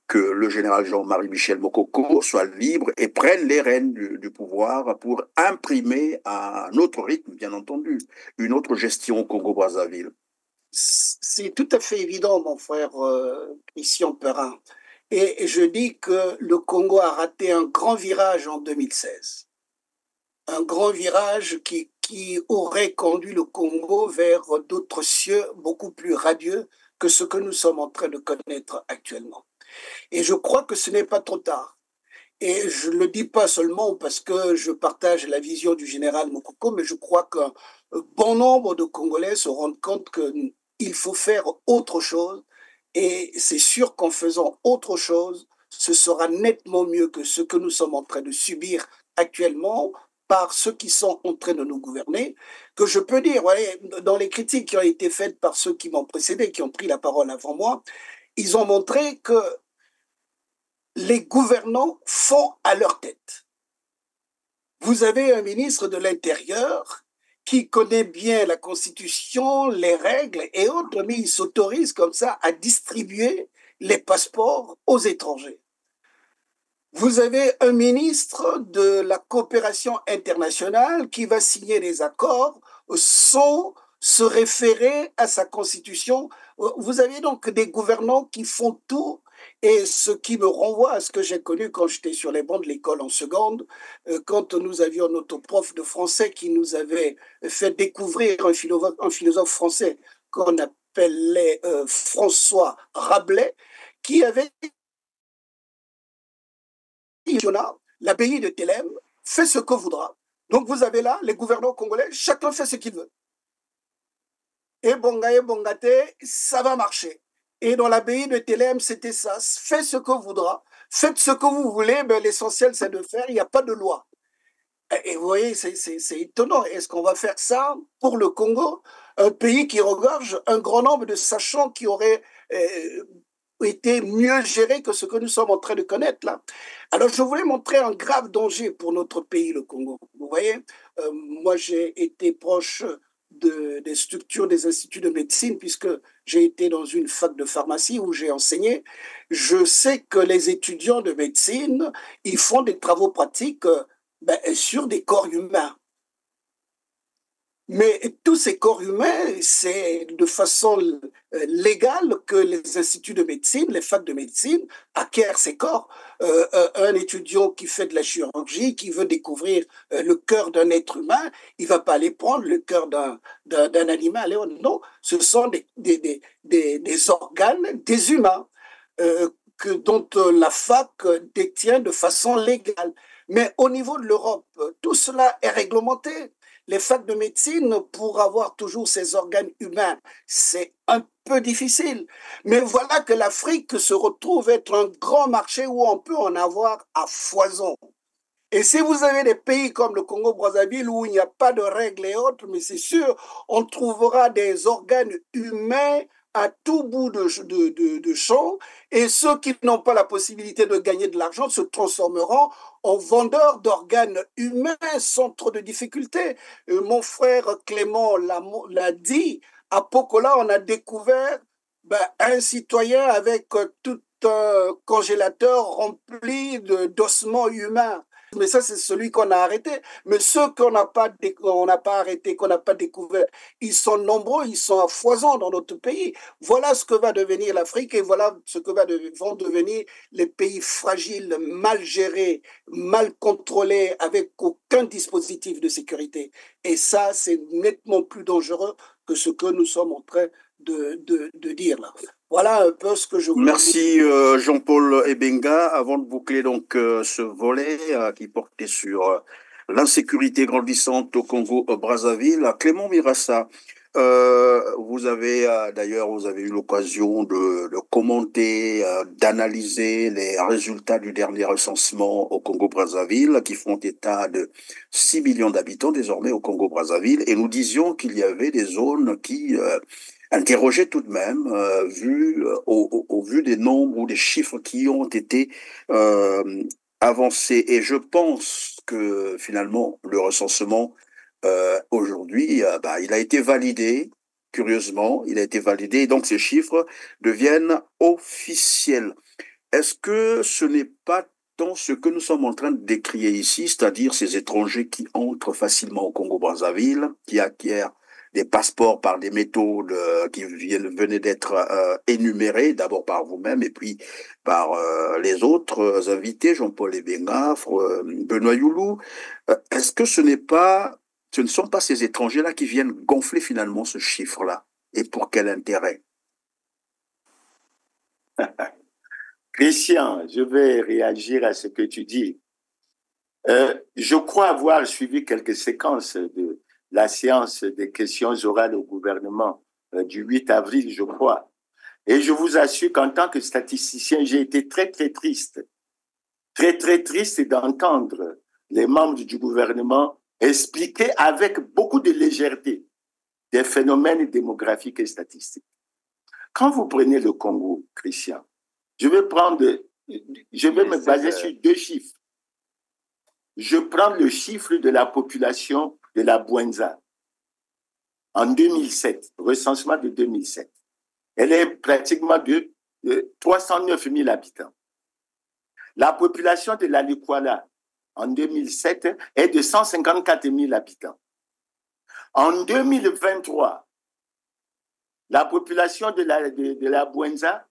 que le général Jean-Marie Michel Mokoko soit libre et prenne les rênes du pouvoir pour imprimer à un autre rythme, bien entendu, une autre gestion au Congo-Brazzaville? C'est tout à fait évident, mon frère Christian Perrin. Et je dis que le Congo a raté un grand virage en 2016. Un grand virage qui aurait conduit le Congo vers d'autres cieux beaucoup plus radieux que ce que nous sommes en train de connaître actuellement. Et je crois que ce n'est pas trop tard. Et je ne le dis pas seulement parce que je partage la vision du général Mokoko, mais je crois qu'un bon nombre de Congolais se rendent compte qu'il faut faire autre chose. Et c'est sûr qu'en faisant autre chose, ce sera nettement mieux que ce que nous sommes en train de subir actuellement par ceux qui sont en train de nous gouverner, que je peux dire, ouais, dans les critiques qui ont été faites par ceux qui m'ont précédé, qui ont pris la parole avant moi, ils ont montré que les gouvernants font à leur tête. Vous avez un ministre de l'Intérieur qui connaît bien la Constitution, les règles et autres, mais il s'autorise comme ça à distribuer les passeports aux étrangers. Vous avez un ministre de la coopération internationale qui va signer des accords sans se référer à sa constitution. Vous avez donc des gouvernants qui font tout, et ce qui me renvoie à ce que j'ai connu quand j'étais sur les bancs de l'école en seconde, quand nous avions notre prof de français qui nous avait fait découvrir un philosophe français qu'on appelait François Rabelais, qui avait l'abbaye de Thélème fait ce que voudra. Donc vous avez là les gouvernants congolais, chacun fait ce qu'il veut. Et Bongate, ça va marcher. Et dans l'abbaye de Thélème, c'était ça. Faites ce que voudra, faites ce que vous voulez, mais l'essentiel c'est de faire, il n'y a pas de loi. Et vous voyez, c'est étonnant. Est-ce qu'on va faire ça pour le Congo, un pays qui regorge un grand nombre de sachants qui auraient été mieux gérés que ce que nous sommes en train de connaître là? Alors, je voulais montrer un grave danger pour notre pays, le Congo. Vous voyez, moi, j'ai été proche des structures des instituts de médecine, puisque j'ai été dans une fac de pharmacie où j'ai enseigné. Je sais que les étudiants de médecine, ils font des travaux pratiques sur des corps humains. Mais tous ces corps humains, c'est de façon légale que les instituts de médecine, les facs de médecine acquièrent ces corps. Un étudiant qui fait de la chirurgie, qui veut découvrir le cœur d'un être humain, il ne va pas aller prendre le cœur d'un animal. Non, ce sont des organes des humains dont la fac détient de façon légale. Mais au niveau de l'Europe, tout cela est réglementé. Les facs de médecine, pour avoir toujours ces organes humains, c'est un peu difficile. Mais voilà que l'Afrique se retrouve être un grand marché où on peut en avoir à foison. Et si vous avez des pays comme le Congo-Brazzaville où il n'y a pas de règles et autres, mais c'est sûr, on trouvera des organes humains à tout bout de champ, et ceux qui n'ont pas la possibilité de gagner de l'argent se transformeront en vendeurs d'organes humains sans trop de difficultés. Mon frère Clément l'a dit, à Pokola, on a découvert un citoyen avec tout un congélateur rempli d'ossements humains. Mais ça, c'est celui qu'on a arrêté. Mais ceux qu'on n'a pas arrêtés, qu'on n'a pas découvert, ils sont nombreux, ils sont à foison dans notre pays. Voilà ce que va devenir l'Afrique et voilà ce que vont devenir les pays fragiles, mal gérés, mal contrôlés, avec aucun dispositif de sécurité. Et ça, c'est nettement plus dangereux que ce que nous sommes en train de dire là. Voilà un peu ce que je voulais dire. Merci Jean-Paul Ebenga. Avant de boucler donc ce volet qui portait sur l'insécurité grandissante au Congo-Brazzaville, Clément Mirassa, vous avez eu l'occasion de commenter, d'analyser les résultats du dernier recensement au Congo-Brazzaville qui font état de 6 millions d'habitants désormais au Congo-Brazzaville, et nous disions qu'il y avait des zones qui interroger tout de même, au vu des nombres ou des chiffres qui ont été avancés. Et je pense que finalement, le recensement, aujourd'hui, il a été validé, curieusement, il a été validé, et donc ces chiffres deviennent officiels. Est-ce que ce n'est pas tant ce que nous sommes en train de décrier ici, c'est-à-dire ces étrangers qui entrent facilement au Congo-Brazzaville, qui acquièrent des passeports par des méthodes qui venaient d'être énumérées, d'abord par vous-même et puis par les autres invités, Jean-Paul Ebenga, Benoît Youlou. Est-ce que ce ne sont pas ces étrangers-là qui viennent gonfler finalement ce chiffre-là? Et pour quel intérêt? Christian, je vais réagir à ce que tu dis. Je crois avoir suivi quelques séquences de la séance des questions orales au gouvernement du 8 avril, je crois. Et je vous assure qu'en tant que statisticien, j'ai été très, très triste d'entendre les membres du gouvernement expliquer avec beaucoup de légèreté des phénomènes démographiques et statistiques. Quand vous prenez le Congo, Christian, je vais me baser sur 2 chiffres. Je prends le chiffre de la population de la Bouenza. en 2007, recensement de 2007, elle est pratiquement de 309 000 habitants. La population de la Likwala en 2007 est de 154 000 habitants. En 2023, la population de la Bouenza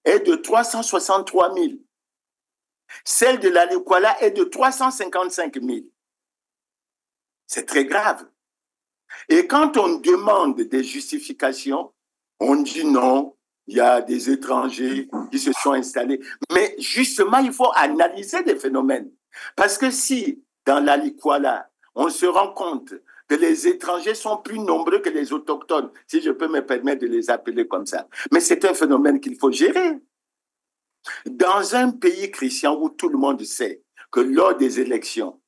est de 363 000. Celle de la Likwala est de 355 000. C'est très grave. Et quand on demande des justifications, on dit non, il y a des étrangers qui se sont installés. Mais justement, il faut analyser des phénomènes. Parce que si, dans la Likwala, on se rend compte que les étrangers sont plus nombreux que les autochtones, si je peux me permettre de les appeler comme ça, mais c'est un phénomène qu'il faut gérer. Dans un pays chrétien où tout le monde sait que lors des élections,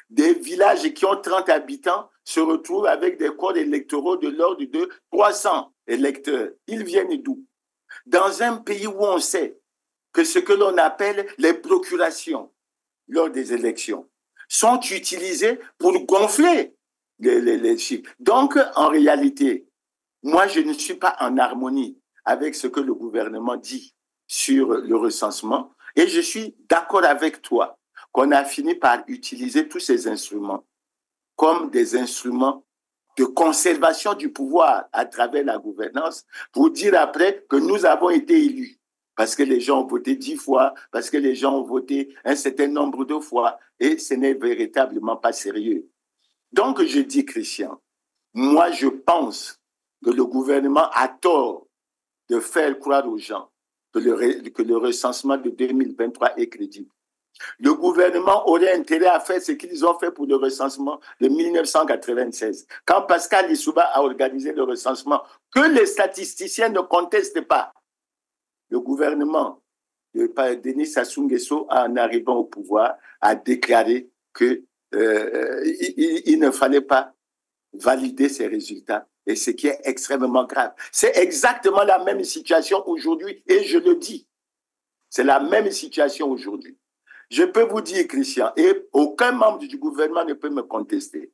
des villages qui ont 30 habitants se retrouvent avec des corps électoraux de l'ordre de 300 électeurs. Ils viennent d'où? Dans un pays où on sait que ce que l'on appelle les procurations lors des élections sont utilisées pour gonfler les chiffres. Donc, en réalité, moi, je ne suis pas en harmonie avec ce que le gouvernement dit sur le recensement et je suis d'accord avec toi qu'on a fini par utiliser tous ces instruments comme des instruments de conservation du pouvoir à travers la gouvernance pour dire après que nous avons été élus parce que les gens ont voté 10 fois, parce que les gens ont voté un certain nombre de fois et ce n'est véritablement pas sérieux. Donc, je dis, Christian, moi, je pense que le gouvernement a tort de faire croire aux gens que le recensement de 2023 est crédible. Le gouvernement aurait intérêt à faire ce qu'ils ont fait pour le recensement de 1996, quand Pascal Lissouba a organisé le recensement, que les statisticiens ne contestent pas. Le gouvernement de Denis Sassou Nguesso, en arrivant au pouvoir, a déclaré qu'il ne fallait pas valider ces résultats, et ce qui est extrêmement grave. C'est exactement la même situation aujourd'hui, et je le dis, c'est la même situation aujourd'hui. Je peux vous dire, Christian, et aucun membre du gouvernement ne peut me contester.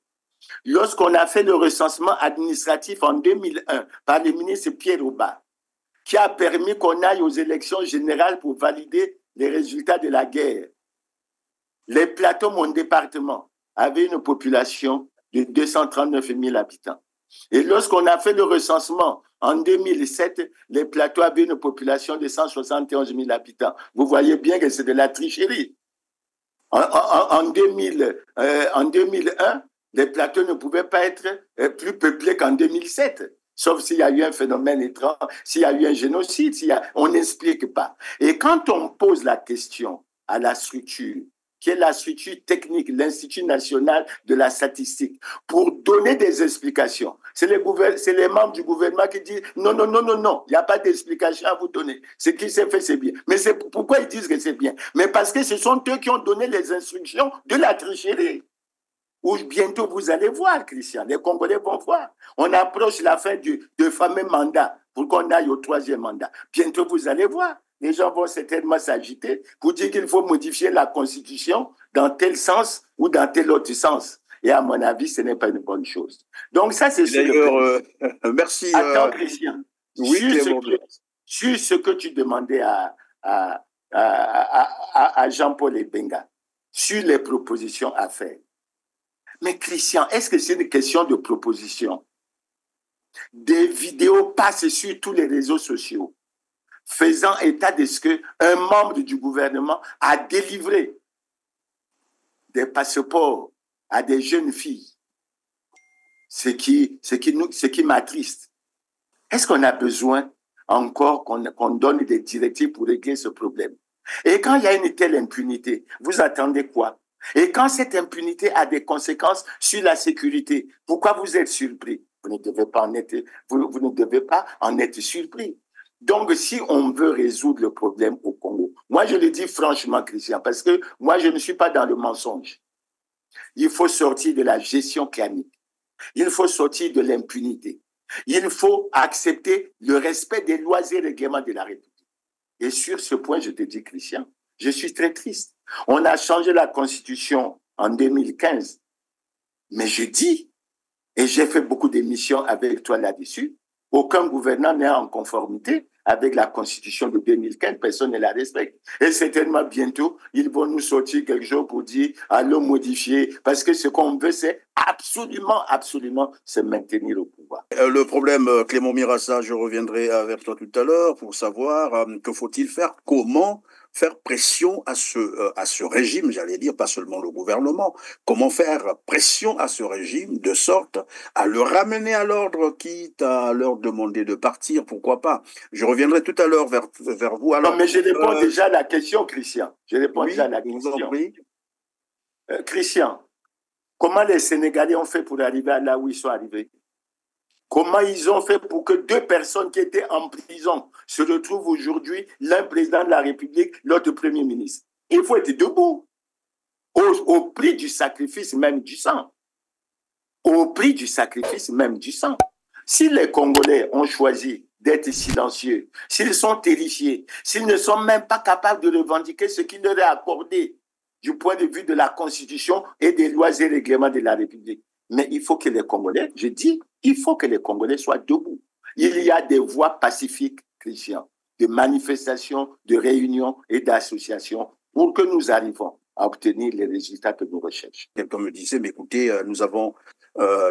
Lorsqu'on a fait le recensement administratif en 2001 par le ministre Pierre Oba, qui a permis qu'on aille aux élections générales pour valider les résultats de la guerre, les plateaux, mon département, avaient une population de 239 000 habitants. Et lorsqu'on a fait le recensement en 2007, les plateaux avaient une population de 171 000 habitants. Vous voyez bien que c'est de la tricherie. En 2001, les plateaux ne pouvaient pas être plus peuplés qu'en 2007, sauf s'il y a eu un phénomène étrange, s'il y a eu un génocide, on n'explique pas. Et quand on pose la question à la structure, qui est la structure technique, l'Institut national de la statistique, pour donner des explications. C'est les membres du gouvernement qui disent non, non, non, non, non, il n'y a pas d'explication à vous donner. Ce qui s'est fait, c'est bien. Mais pourquoi ils disent que c'est bien? Mais parce que ce sont eux qui ont donné les instructions de la tricherie. Où bientôt vous allez voir, Christian, les Congolais vont voir. On approche la fin du fameux mandat pour qu'on aille au 3e mandat. Bientôt vous allez voir. Les gens vont certainement s'agiter pour dire qu'il faut modifier la Constitution dans tel sens ou dans tel autre sens. Et à mon avis, ce n'est pas une bonne chose. Donc ça, c'est sûr. D'ailleurs, merci. Attends, Christian. Oui, sur ce que tu demandais à Jean-Paul Ebenga, sur les propositions à faire. Mais Christian, est-ce que c'est une question de proposition? Des vidéos passent sur tous les réseaux sociaux faisant état de ce qu'un membre du gouvernement a délivré des passeports à des jeunes filles. Ce qui m'attriste. Est-ce qu'on a besoin encore qu'on donne des directives pour régler ce problème? Et quand il y a une telle impunité, vous attendez quoi? Et quand cette impunité a des conséquences sur la sécurité, pourquoi vous êtes surpris? Vous ne devez pas en être surpris. Donc, si on veut résoudre le problème au Congo, moi je le dis franchement, Christian, parce que moi je ne suis pas dans le mensonge. Il faut sortir de la gestion clanique. Il faut sortir de l'impunité. Il faut accepter le respect des lois et règlements de la République. Et sur ce point, je te dis, Christian, je suis très triste. On a changé la Constitution en 2015. Mais je dis, Et j'ai fait beaucoup d'émissions avec toi là-dessus. Aucun gouvernant n'est en conformité avec la Constitution de 2015, personne ne la respecte. Et certainement bientôt, ils vont nous sortir quelque chose pour dire allons modifier, parce que ce qu'on veut, c'est absolument se maintenir au pouvoir. Le problème, Clément Mirassa, je reviendrai vers toi tout à l'heure pour savoir que faut-il faire, comment faire pression à ce régime, j'allais dire, pas seulement le gouvernement, comment faire pression à ce régime de sorte à le ramener à l'ordre, quitte à leur demander de partir, pourquoi pas. Je reviendrai tout à l'heure vers vous. Alors, non, mais je réponds déjà à la question, Christian. Je réponds oui, déjà à la je vous question. en prie. Christian, comment les Sénégalais ont fait pour arriver à là où ils sont arrivés? Comment ils ont fait pour que deux personnes qui étaient en prison se retrouvent aujourd'hui, l'un président de la République, l'autre premier ministre? Il faut être debout, au prix du sacrifice même du sang. Au prix du sacrifice même du sang. Si les Congolais ont choisi d'être silencieux, s'ils sont terrifiés, s'ils ne sont même pas capables de revendiquer ce qui leur est accordé du point de vue de la Constitution et des lois et règlements de la République, mais il faut que les Congolais, je dis, il faut que les Congolais soient debout. Il y a des voies pacifiques, Christian, de manifestations, de réunions et d'associations pour que nous arrivons à obtenir les résultats que nous recherchons. Quelqu'un me disait, mais écoutez, nous avons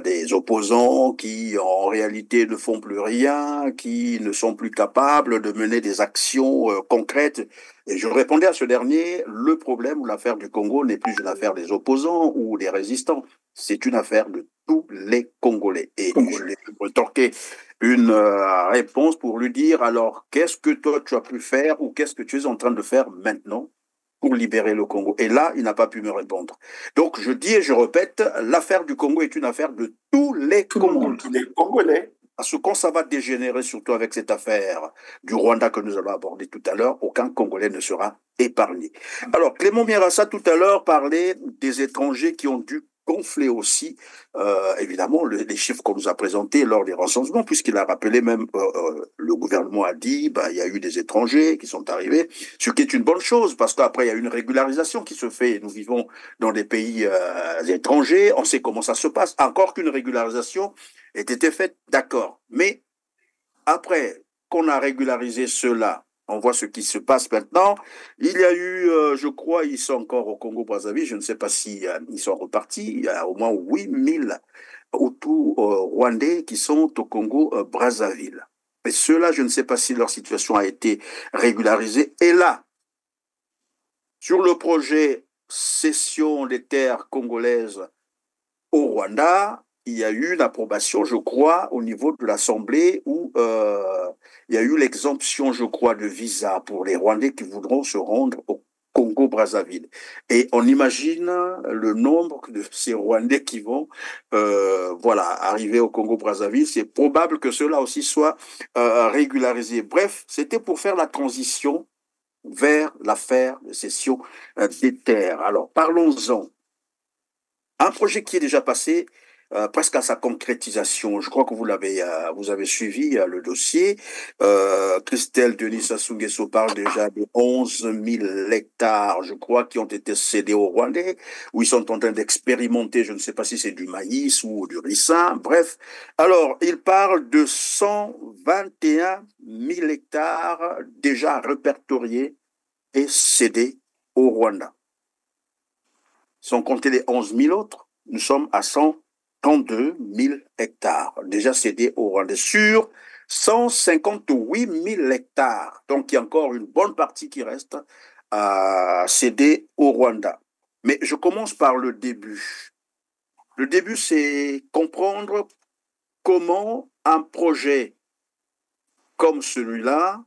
des opposants qui en réalité ne font plus rien, qui ne sont plus capables de mener des actions concrètes. Et je répondais à ce dernier, le problème ou l'affaire du Congo n'est plus une affaire des opposants ou des résistants, c'est une affaire de tous les Congolais. Et je l'ai retorqué une réponse pour lui dire, alors qu'est-ce que toi tu as pu faire ou qu'est-ce que tu es en train de faire maintenant pour libérer le Congo? Et là, il n'a pas pu me répondre. Donc, je dis et je répète, l'affaire du Congo est une affaire de tous les Congolais. Parce que quand ça va dégénérer, surtout avec cette affaire du Rwanda que nous allons aborder tout à l'heure, aucun Congolais ne sera épargné. Alors, Clément Mirassa, tout à l'heure, parlait des étrangers qui ont dû gonfler aussi, évidemment, les chiffres qu'on nous a présentés lors des recensements, puisqu'il a rappelé même, le gouvernement a dit, il y a eu des étrangers qui sont arrivés, ce qui est une bonne chose, parce qu'après, il y a une régularisation qui se fait. Nous vivons dans des pays étrangers, on sait comment ça se passe. Encore qu'une régularisation ait été faite, d'accord. Mais après qu'on a régularisé cela, on voit ce qui se passe maintenant. Il y a eu, je crois, ils sont encore au Congo-Brazzaville, je ne sais pas si ils sont repartis, il y a au moins 8000 Hutus rwandais qui sont au Congo-Brazzaville. Et ceux-là, je ne sais pas si leur situation a été régularisée. Et là, sur le projet cession des terres congolaises au Rwanda, il y a eu une approbation, je crois, au niveau de l'Assemblée où il y a eu l'exemption, je crois, de visa pour les Rwandais qui voudront se rendre au Congo-Brazzaville. Et on imagine le nombre de ces Rwandais qui vont arriver au Congo-Brazzaville. C'est probable que cela aussi soit régularisé. Bref, c'était pour faire la transition vers l'affaire de cession des terres. Alors, parlons-en. Un projet qui est déjà passé presque à sa concrétisation. Je crois que vous avez suivi le dossier. Christelle Denis Sassou Nguesso parle déjà de 11 000 hectares, je crois, qui ont été cédés aux Rwandais, où ils sont en train d'expérimenter, je ne sais pas si c'est du maïs ou du ricin, bref. Alors, il parle de 121 000 hectares déjà répertoriés et cédés au Rwanda. Sans compter les 11 000 autres, nous sommes à 132 000 hectares déjà cédés au Rwanda sur 158 000 hectares. Donc, il y a encore une bonne partie qui reste à céder au Rwanda. Mais je commence par le début. Le début, c'est comprendre comment un projet comme celui-là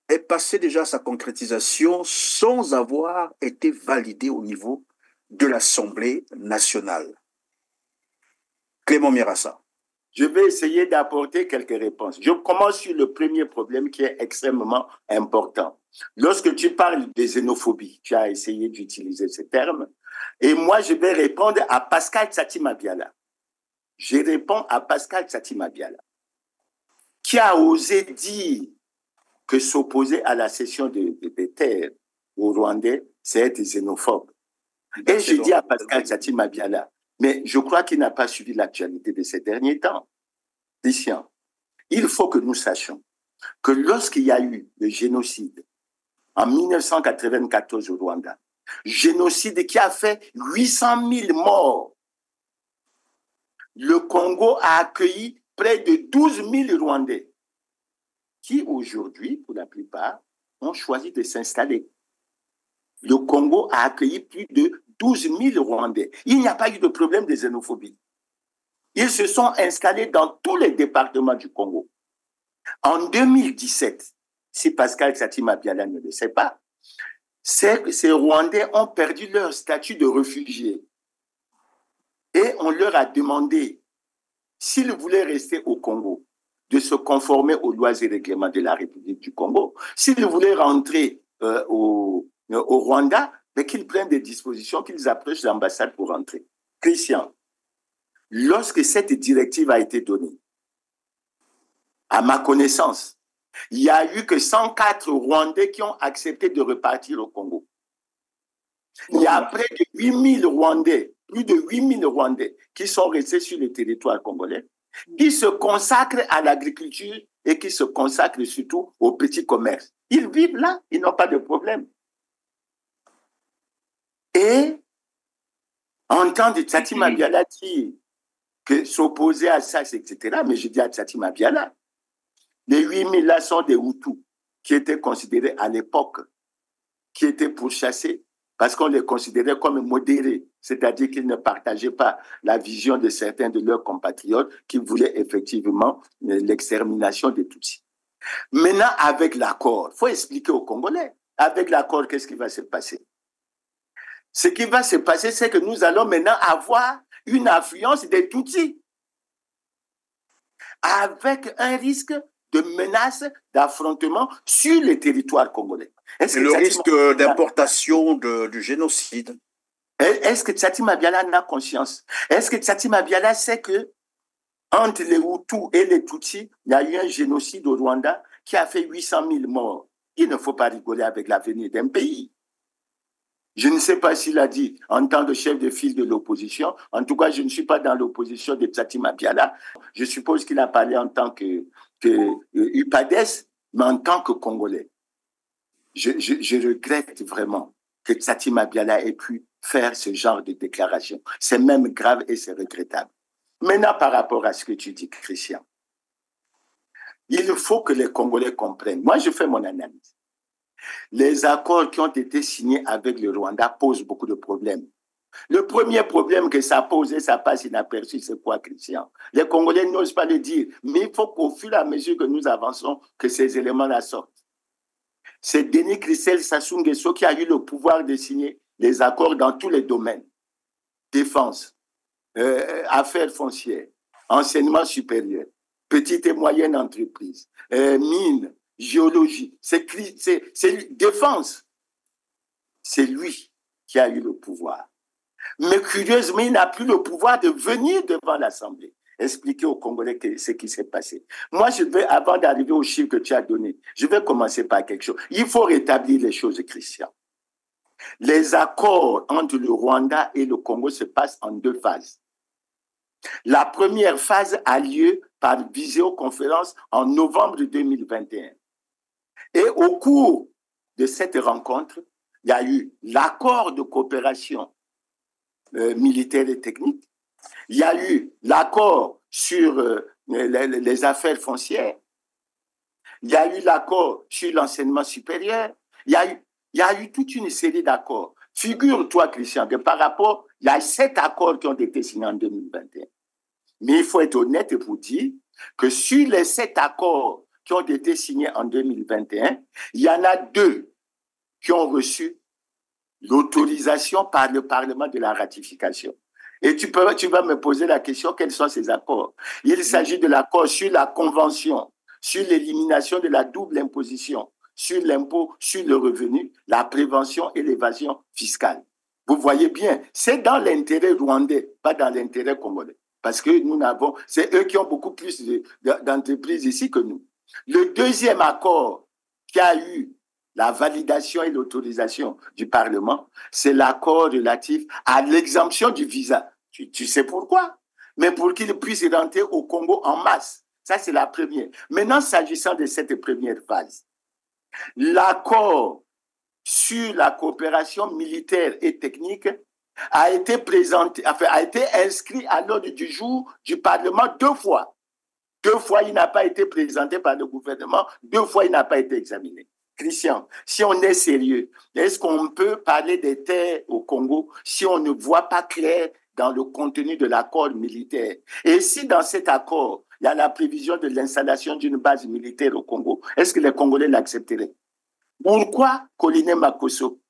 est passé déjà à sa concrétisation sans avoir été validé au niveau de l'Assemblée nationale. Clément Mirassa. Je vais essayer d'apporter quelques réponses. Je commence sur le premier problème qui est extrêmement important. Lorsque tu parles de xénophobie, tu as essayé d'utiliser ce terme, et moi je vais répondre à Pascal Tsati-Mabiala. Je réponds à Pascal Tsati-Mabiala, qui a osé dire que s'opposer à la cession des terres aux Rwandais, c'est être xénophobe. Et je dis à Pascal Tsati-Mabiala, Mais je crois qu'il n'a pas suivi l'actualité de ces derniers temps. Christian, il faut que nous sachions que lorsqu'il y a eu le génocide en 1994 au Rwanda, génocide qui a fait 800 000 morts, le Congo a accueilli près de 12 000 Rwandais qui aujourd'hui, pour la plupart, ont choisi de s'installer. Le Congo a accueilli plus de 12 000 Rwandais. Il n'y a pas eu de problème de xénophobie. Ils se sont installés dans tous les départements du Congo. En 2017, si Pascal Satima Biala ne le sait pas, ces Rwandais ont perdu leur statut de réfugiés. Et on leur a demandé, s'ils voulaient rester au Congo, de se conformer aux lois et règlements de la République du Congo. S'ils voulaient rentrer au Rwanda, mais qu'ils prennent des dispositions, qu'ils approchent l'ambassade pour rentrer. Christian, lorsque cette directive a été donnée, à ma connaissance, il n'y a eu que 104 Rwandais qui ont accepté de repartir au Congo. Il y a près de 8000 Rwandais, plus de 8000 Rwandais qui sont restés sur le territoire congolais, qui se consacrent à l'agriculture et qui se consacrent surtout au petit commerce. Ils vivent là, ils n'ont pas de problème. Et entendre Tsati Mabiala dire que s'opposer à ça, etc., mais je dis à Tsati Mabiala, les 8000 là sont des Hutus qui étaient considérés à l'époque, qui étaient pourchassés parce qu'on les considérait comme modérés, c'est-à-dire qu'ils ne partageaient pas la vision de certains de leurs compatriotes qui voulaient effectivement l'extermination des Tutsis. Maintenant, avec l'accord, il faut expliquer aux Congolais, avec l'accord, qu'est-ce qui va se passer? Ce qui va se passer, c'est que nous allons maintenant avoir une affluence des Tutsis avec un risque de menace, d'affrontement sur le territoire congolais. Et le risque d'importation du génocide. Est-ce que Tsati Mabiala en a conscience? Est-ce que Tsati Mabiala sait que entre les Hutus et les Tutsis, il y a eu un génocide au Rwanda qui a fait 800 000 morts? Il ne faut pas rigoler avec l'avenir d'un pays. Je ne sais pas s'il a dit en tant que chef de file de l'opposition. En tout cas, je ne suis pas dans l'opposition de Tsati Mabiala. Je suppose qu'il a parlé en tant que UPADES, mais en tant que Congolais. Je regrette vraiment que Tsati Mabiala ait pu faire ce genre de déclaration. C'est même grave et c'est regrettable. Maintenant, par rapport à ce que tu dis, Christian, il faut que les Congolais comprennent. Moi, je fais mon analyse. Les accords qui ont été signés avec le Rwanda posent beaucoup de problèmes. Le premier problème que ça pose et ça passe inaperçu, c'est quoi, Christian? Les Congolais n'osent pas le dire, mais il faut qu'au fur et à mesure que nous avançons, que ces éléments-là sortent. C'est Denis Christel Sassou Nguesso qui a eu le pouvoir de signer les accords dans tous les domaines. Défense, affaires foncières, enseignement supérieur, petites et moyennes entreprises, mines, géologie, c'est défense. C'est lui qui a eu le pouvoir. Mais curieusement, il n'a plus le pouvoir de venir devant l'Assemblée, expliquer aux Congolais ce qui s'est passé. Moi, avant d'arriver au chiffre que tu as donné, je vais commencer par quelque chose. Il faut rétablir les choses, Christian. Les accords entre le Rwanda et le Congo se passent en 2 phases. La première phase a lieu par visioconférence en novembre 2021. Et au cours de cette rencontre, il y a eu l'accord de coopération militaire et technique. Il y a eu l'accord sur les affaires foncières. Il y a eu l'accord sur l'enseignement supérieur. Il y a eu toute une série d'accords. Figure-toi, Christian, que par rapport, il y a 7 accords qui ont été signés en 2021. Mais il faut être honnête pour dire que sur les 7 accords qui ont été signés en 2021, il y en a 2 qui ont reçu l'autorisation par le Parlement de la ratification. Et tu vas me poser la question, quels sont ces accords? Il s'agit de l'accord sur la convention, sur l'élimination de la double imposition, sur l'impôt sur le revenu, la prévention et l'évasion fiscale. Vous voyez bien, c'est dans l'intérêt rwandais, pas dans l'intérêt congolais. Parce que c'est eux qui ont beaucoup plus d'entreprises ici que nous. Le deuxième accord qui a eu la validation et l'autorisation du Parlement, c'est l'accord relatif à l'exemption du visa. Tu sais pourquoi? Mais pour qu'ils puissent rentrer au Congo en masse. Ça, c'est la première. Maintenant, s'agissant de cette première phase, l'accord sur la coopération militaire et technique a été présenté, enfin, a été inscrit à l'ordre du jour du Parlement 2 fois. 2 fois, il n'a pas été présenté par le gouvernement. 2 fois, il n'a pas été examiné. Christian, si on est sérieux, est-ce qu'on peut parler des terres au Congo si on ne voit pas clair dans le contenu de l'accord militaire? Et si dans cet accord, il y a la prévision de l'installation d'une base militaire au Congo, est-ce que les Congolais l'accepteraient? Pourquoi Colline Makosso,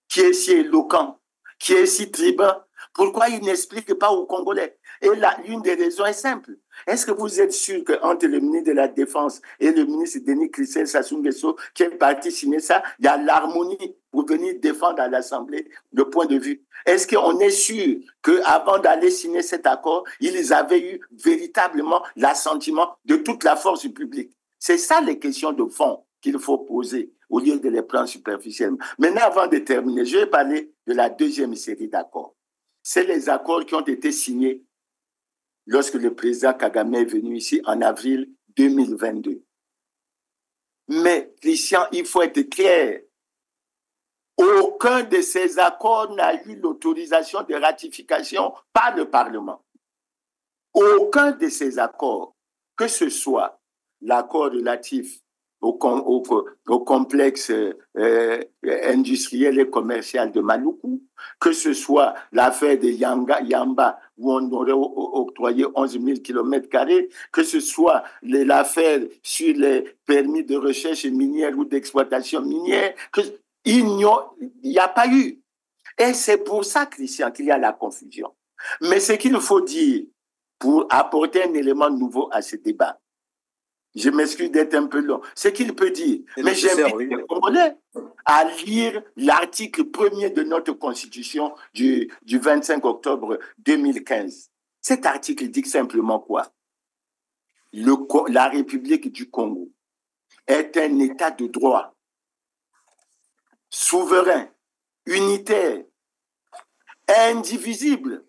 qui est si éloquent, qui est si tribun, pourquoi il n'explique pas aux Congolais? Et l'une des raisons est simple. Est-ce que vous êtes sûr qu'entre le ministre de la Défense et le ministre Denis Christian Sassou Nguesso, qui est parti signer ça, il y a l'harmonie pour venir défendre à l'Assemblée le point de vue? Est-ce qu'on est sûr qu'avant d'aller signer cet accord, ils avaient eu véritablement l'assentiment de toute la force publique? C'est ça les questions de fond qu'il faut poser au lieu de les prendre superficiellement. Maintenant, avant de terminer, je vais parler de la deuxième série d'accords. C'est les accords qui ont été signés lorsque le président Kagame est venu ici en avril 2022. Mais, Christian, il faut être clair. Aucun de ces accords n'a eu l'autorisation de ratification par le Parlement. Aucun de ces accords, que ce soit l'accord relatif au complexe industriel et commercial de Maluku, que ce soit l'affaire de Yamba, où on aurait octroyé 11 000 km², que ce soit l'affaire sur les permis de recherche minière ou d'exploitation minière, il n'y a pas eu. Et c'est pour ça, Christian, qu'il y a la confusion. Mais ce qu'il faut dire, pour apporter un élément nouveau à ce débat, je m'excuse d'être un peu long. Ce qu'il peut dire, mais j'invite les Congolais à lire l'article 1er de notre Constitution du 25 octobre 2015. Cet article dit simplement quoi? La République du Congo est un État de droit, souverain, unitaire, indivisible,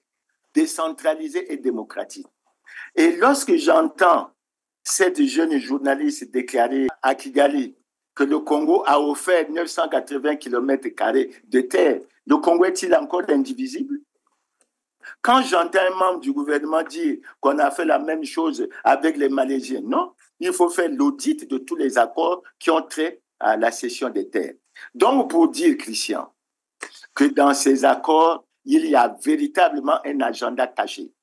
décentralisé et démocratique. Et lorsque j'entends cette jeune journaliste déclarer à Kigali que le Congo a offert 980 km² de terre, le Congo est-il encore indivisible? Quand j'entends un membre du gouvernement dire qu'on a fait la même chose avec les Malaisiens, non, il faut faire l'audit de tous les accords qui ont trait à la cession des terres. Donc, pour dire, Christian, que dans ces accords, il y a véritablement un agenda caché.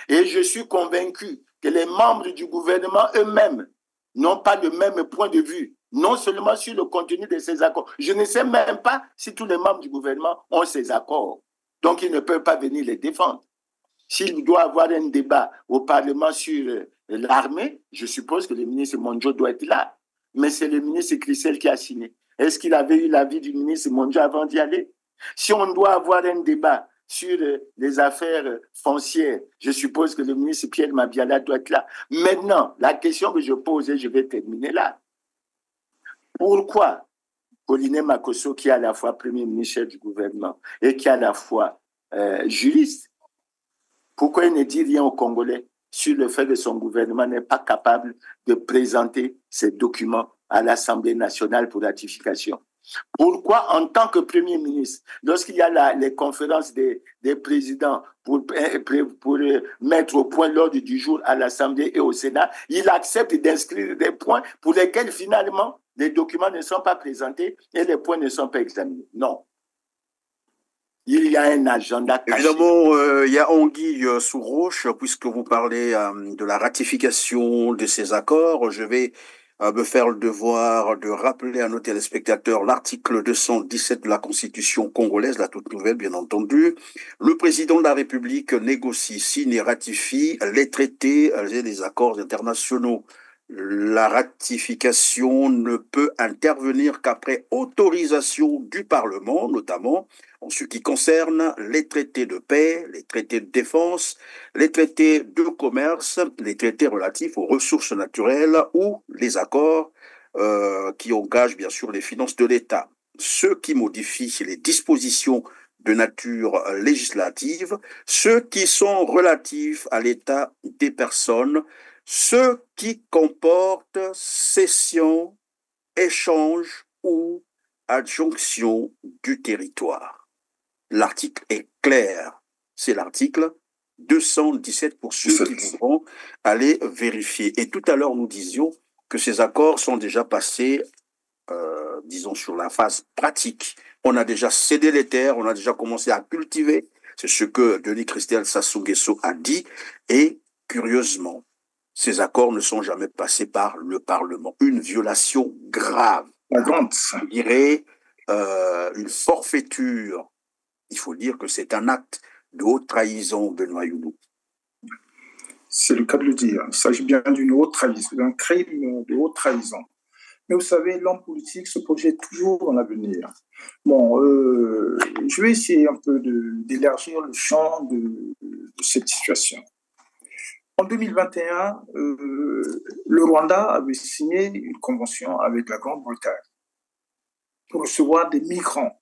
Et je suis convaincu que les membres du gouvernement eux-mêmes n'ont pas le même point de vue, non seulement sur le contenu de ces accords. Je ne sais même pas si tous les membres du gouvernement ont ces accords. Donc, ils ne peuvent pas venir les défendre. S'il doit y avoir un débat au Parlement sur l'armée, je suppose que le ministre Monjo doit être là. Mais c'est le ministre Christel qui a signé. Est-ce qu'il avait eu l'avis du ministre Monjo avant d'y aller? Si on doit avoir un débat sur les affaires foncières, je suppose que le ministre Pierre Mabiala doit être là. Maintenant, la question que je pose, et je vais terminer là. Pourquoi Colline Makosso, qui est à la fois Premier ministre du gouvernement et qui est à la fois juriste, pourquoi il ne dit rien aux Congolais sur le fait que son gouvernement n'est pas capable de présenter ces documents à l'Assemblée nationale pour ratification? Pourquoi, en tant que Premier ministre, lorsqu'il y a les conférences des présidents pour mettre au point l'ordre du jour à l'Assemblée et au Sénat, il accepte d'inscrire des points pour lesquels finalement les documents ne sont pas présentés et les points ne sont pas examinés? Non. Il y a un agenda caché. Évidemment, il y a anguille sous roche, puisque vous parlez de la ratification de ces accords. Je vais me faire le devoir de rappeler à nos téléspectateurs l'article 217 de la Constitution congolaise, la toute nouvelle, bien entendu. Le président de la République négocie, signe et ratifie les traités et les accords internationaux. La ratification ne peut intervenir qu'après autorisation du Parlement, notamment en ce qui concerne les traités de paix, les traités de défense, les traités de commerce, les traités relatifs aux ressources naturelles ou les accords qui engagent bien sûr les finances de l'État. Ce qui modifie les dispositions de nature législative, ceux qui sont relatifs à l'état des personnes, ceux qui comportent cession, échange ou adjonction du territoire. L'article est clair. C'est l'article 217 pour ceux qui voudront aller vérifier. Et tout à l'heure, nous disions que ces accords sont déjà passés, disons, sur la phase pratique. On a déjà cédé les terres, on a déjà commencé à cultiver. C'est ce que Denis Christel Sassou Nguesso a dit. Et curieusement, ces accords ne sont jamais passés par le Parlement. Une violation grave. Je dirais une forfaiture. Il faut dire que c'est un acte de haute trahison, Benoît Youlou. C'est le cas de le dire. Il s'agit bien d'une haute trahison, d'un crime de haute trahison. Mais vous savez, l'homme politique se projette toujours dans l'avenir. Bon, je vais essayer un peu d'élargir le champ de cette situation. En 2021, le Rwanda avait signé une convention avec la Grande-Bretagne pour recevoir des migrants.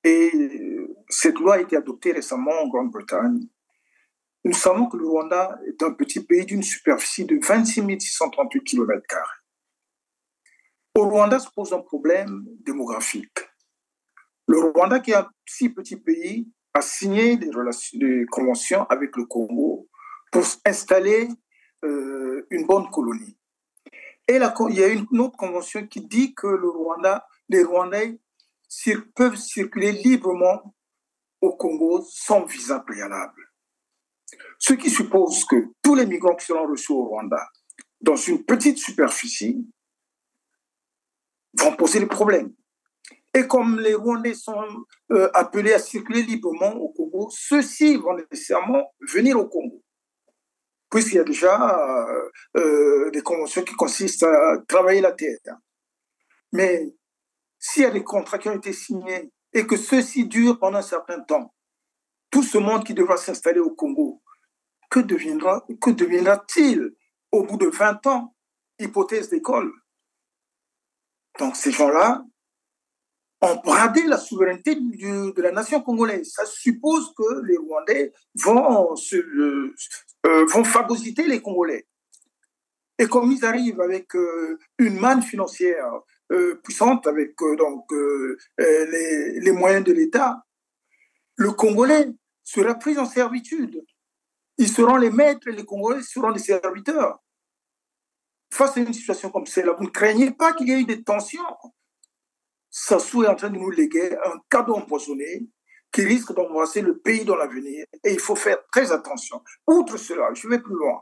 Et cette loi a été adoptée récemment en Grande-Bretagne. Nous savons que le Rwanda est un petit pays d'une superficie de 26 638 km². Au Rwanda se pose un problème démographique. Le Rwanda, qui est un si petit pays, a signé des conventions avec le Congo pour installer une bonne colonie. Et il y a une autre convention qui dit que les Rwandais peuvent circuler librement au Congo sans visa préalable. Ce qui suppose que tous les migrants qui seront reçus au Rwanda, dans une petite superficie, vont poser des problèmes. Et comme les Rwandais sont appelés à circuler librement au Congo, ceux-ci vont nécessairement venir au Congo, puisqu'il y a déjà des conventions qui consistent à travailler la terre. Mais s'il y a des contrats qui ont été signés et que ceux-ci durent pendant un certain temps, tout ce monde qui devra s'installer au Congo, que deviendra-t-il au bout de 20 ans, hypothèse d'école? Donc ces gens-là ont bradé la souveraineté de la nation congolaise. Ça suppose que les Rwandais vont phagocyter les Congolais. Et comme ils arrivent avec une manne financière puissante, avec les moyens de l'État, le Congolais sera pris en servitude. Ils seront les maîtres et les Congolais seront les serviteurs. Face à une situation comme celle-là, vous ne craignez pas qu'il y ait eu des tensions? Sassou est en train de nous léguer un cadeau empoisonné qui risque d'embrasser le pays dans l'avenir. Et il faut faire très attention. Outre cela, je vais plus loin.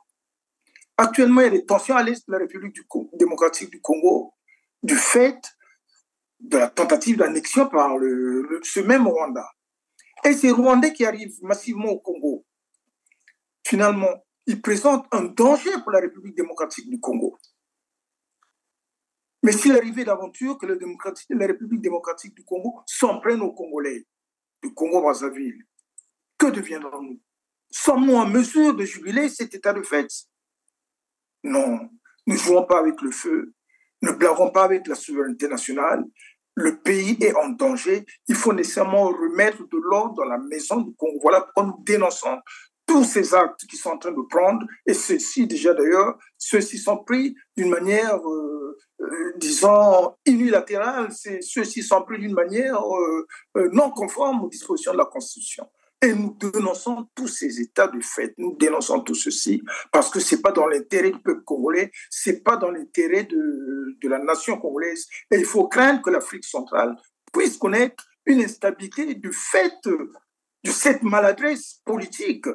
Actuellement, il y a des tensions à l'est de la République démocratique du Congo du fait de la tentative d'annexion par ce même Rwanda. Et ces Rwandais qui arrivent massivement au Congo, finalement, ils présentent un danger pour la République démocratique du Congo. Mais s'il arrivait d'aventure que la République démocratique du Congo s'en prenne aux Congolais, du Congo-Brazzaville, que deviendrons-nous? Sommes-nous en mesure de jubiler cet état de fait? Non, ne jouons pas avec le feu, ne blaguons pas avec la souveraineté nationale. Le pays est en danger. Il faut nécessairement remettre de l'ordre dans la maison du Congo. Voilà pourquoi nous dénonçons tous ces actes qui sont en train de prendre, et ceux-ci déjà d'ailleurs, ceux-ci sont pris d'une manière, disons, unilatérale, ceux-ci sont pris d'une manière non conforme aux dispositions de la Constitution. Et nous dénonçons tous ces états de fait, nous dénonçons tout ceci, parce que ce n'est pas dans l'intérêt du peuple congolais, ce n'est pas dans l'intérêt de la nation congolaise, et il faut craindre que l'Afrique centrale puisse connaître une instabilité du fait de cette maladresse politique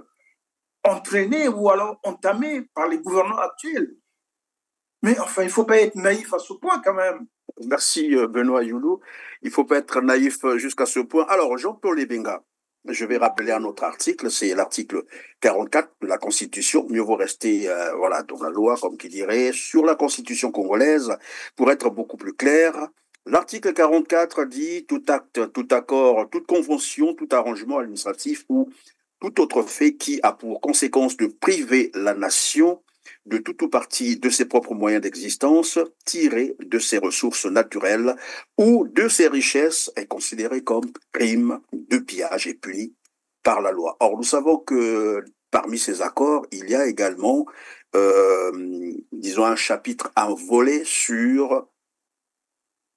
entraînée ou alors entamée par les gouvernants actuels. Mais enfin, il ne faut pas être naïf à ce point quand même. Merci Benoît Youlou. Il ne faut pas être naïf jusqu'à ce point. Alors, Jean-Paul Lebenga, je vais rappeler un autre article, c'est l'article 44 de la Constitution. Mieux vaut rester dans la loi, comme qui dirait, sur la Constitution congolaise, pour être beaucoup plus clair. L'article 44 dit tout acte, tout accord, toute convention, tout arrangement administratif ou tout autre fait qui a pour conséquence de priver la nation de tout ou partie de ses propres moyens d'existence tirés de ses ressources naturelles ou de ses richesses est considéré comme crime de pillage et puni par la loi. Or, nous savons que parmi ces accords, il y a également, disons, un chapitre, un volet sur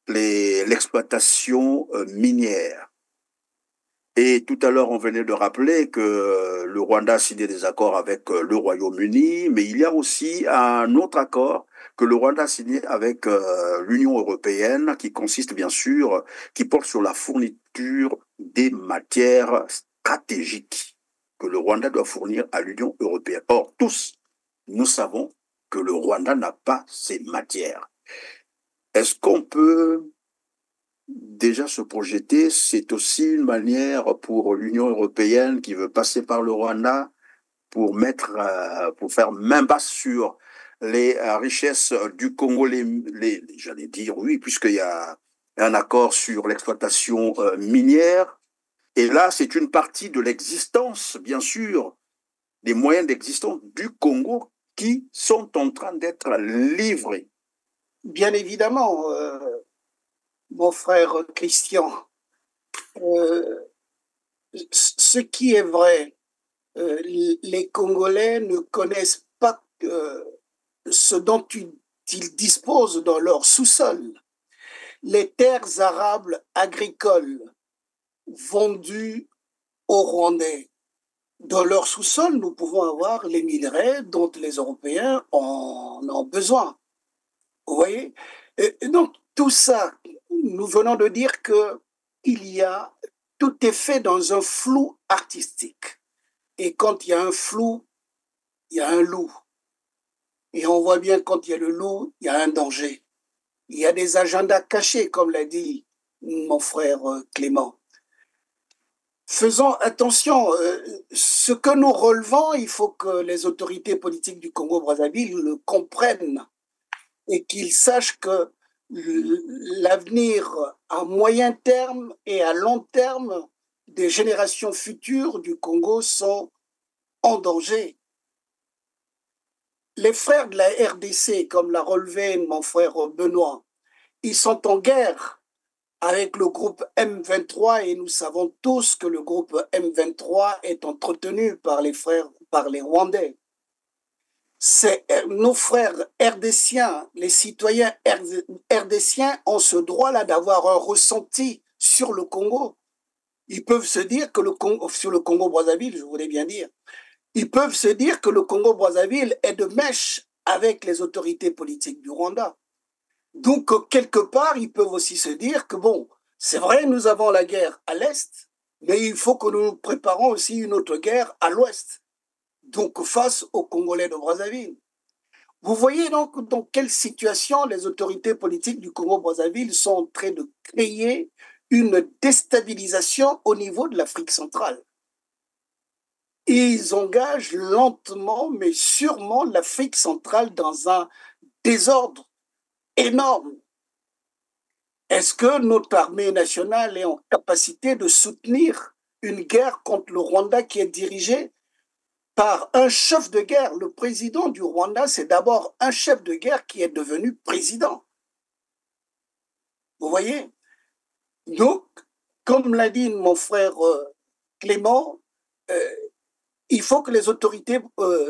l'exploitation minière. Et tout à l'heure, on venait de rappeler que le Rwanda a signé des accords avec le Royaume-Uni, mais il y a aussi un autre accord que le Rwanda a signé avec l'Union européenne, qui consiste bien sûr, qui porte sur la fourniture des matières stratégiques que le Rwanda doit fournir à l'Union européenne. Or, tous, nous savons que le Rwanda n'a pas ces matières. Est-ce qu'on peut déjà se projeter? C'est aussi une manière pour l'Union européenne qui veut passer par le Rwanda pour pour faire main basse sur les richesses du Congo, j'allais dire oui, puisqu'il y a un accord sur l'exploitation minière. Et là, c'est une partie de l'existence, bien sûr, des moyens d'existence du Congo qui sont en train d'être livrés. Bien évidemment, mon frère Christian, ce qui est vrai, les Congolais ne connaissent pas ce dont ils disposent dans leur sous-sol. Les terres arables agricoles vendues aux Rwandais. Dans leur sous-sol, nous pouvons avoir les minerais dont les Européens en ont besoin. Vous voyez? Et donc, tout ça, nous venons de dire que tout est fait dans un flou artistique. Et quand il y a un flou, il y a un loup. Et on voit bien quand il y a le loup, il y a un danger. Il y a des agendas cachés, comme l'a dit mon frère Clément. Faisons attention, ce que nous relevons, il faut que les autorités politiques du Congo-Brazzaville le comprennent et qu'ils sachent que l'avenir à moyen terme et à long terme des générations futures du Congo sont en danger. Les frères de la RDC, comme l'a relevé mon frère Benoît, ils sont en guerre avec le groupe M23 et nous savons tous que le groupe M23 est entretenu par les Rwandais. C'est nos frères RDCiens, les citoyens RDCiens ont ce droit-là d'avoir un ressenti sur le Congo. Ils peuvent se dire que sur le Congo-Brazzaville, je voulais bien dire, ils peuvent se dire que le Congo-Brazzaville est de mèche avec les autorités politiques du Rwanda. Donc, quelque part, ils peuvent aussi se dire que, bon, c'est vrai, nous avons la guerre à l'Est, mais il faut que nous nous préparons aussi une autre guerre à l'Ouest, donc face aux Congolais de Brazzaville. Vous voyez donc dans quelle situation les autorités politiques du Congo-Brazzaville sont en train de créer une déstabilisation au niveau de l'Afrique centrale. Ils engagent lentement, mais sûrement, l'Afrique centrale dans un désordre énorme. Est-ce que notre armée nationale est en capacité de soutenir une guerre contre le Rwanda qui est dirigée par un chef de guerre? Le président du Rwanda, c'est d'abord un chef de guerre qui est devenu président. Vous voyez? Donc, comme l'a dit mon frère Clément, il faut que les autorités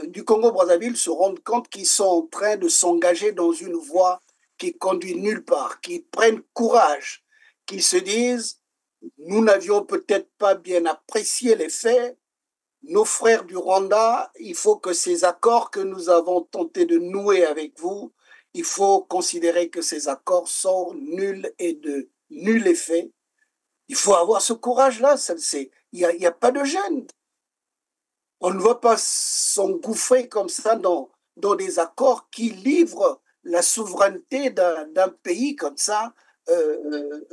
du Congo-Brazzaville se rendent compte qu'ils sont en train de s'engager dans une voie qui conduit nulle part, qu'ils prennent courage, qu'ils se disent « Nous n'avions peut-être pas bien apprécié les faits, nos frères du Rwanda, il faut que ces accords que nous avons tenté de nouer avec vous, il faut considérer que ces accords sont nuls et de nul effet. Il faut avoir ce courage-là, il n'y a pas de gêne. On ne va pas s'engouffrer comme ça dans des accords qui livrent la souveraineté d'un pays comme ça.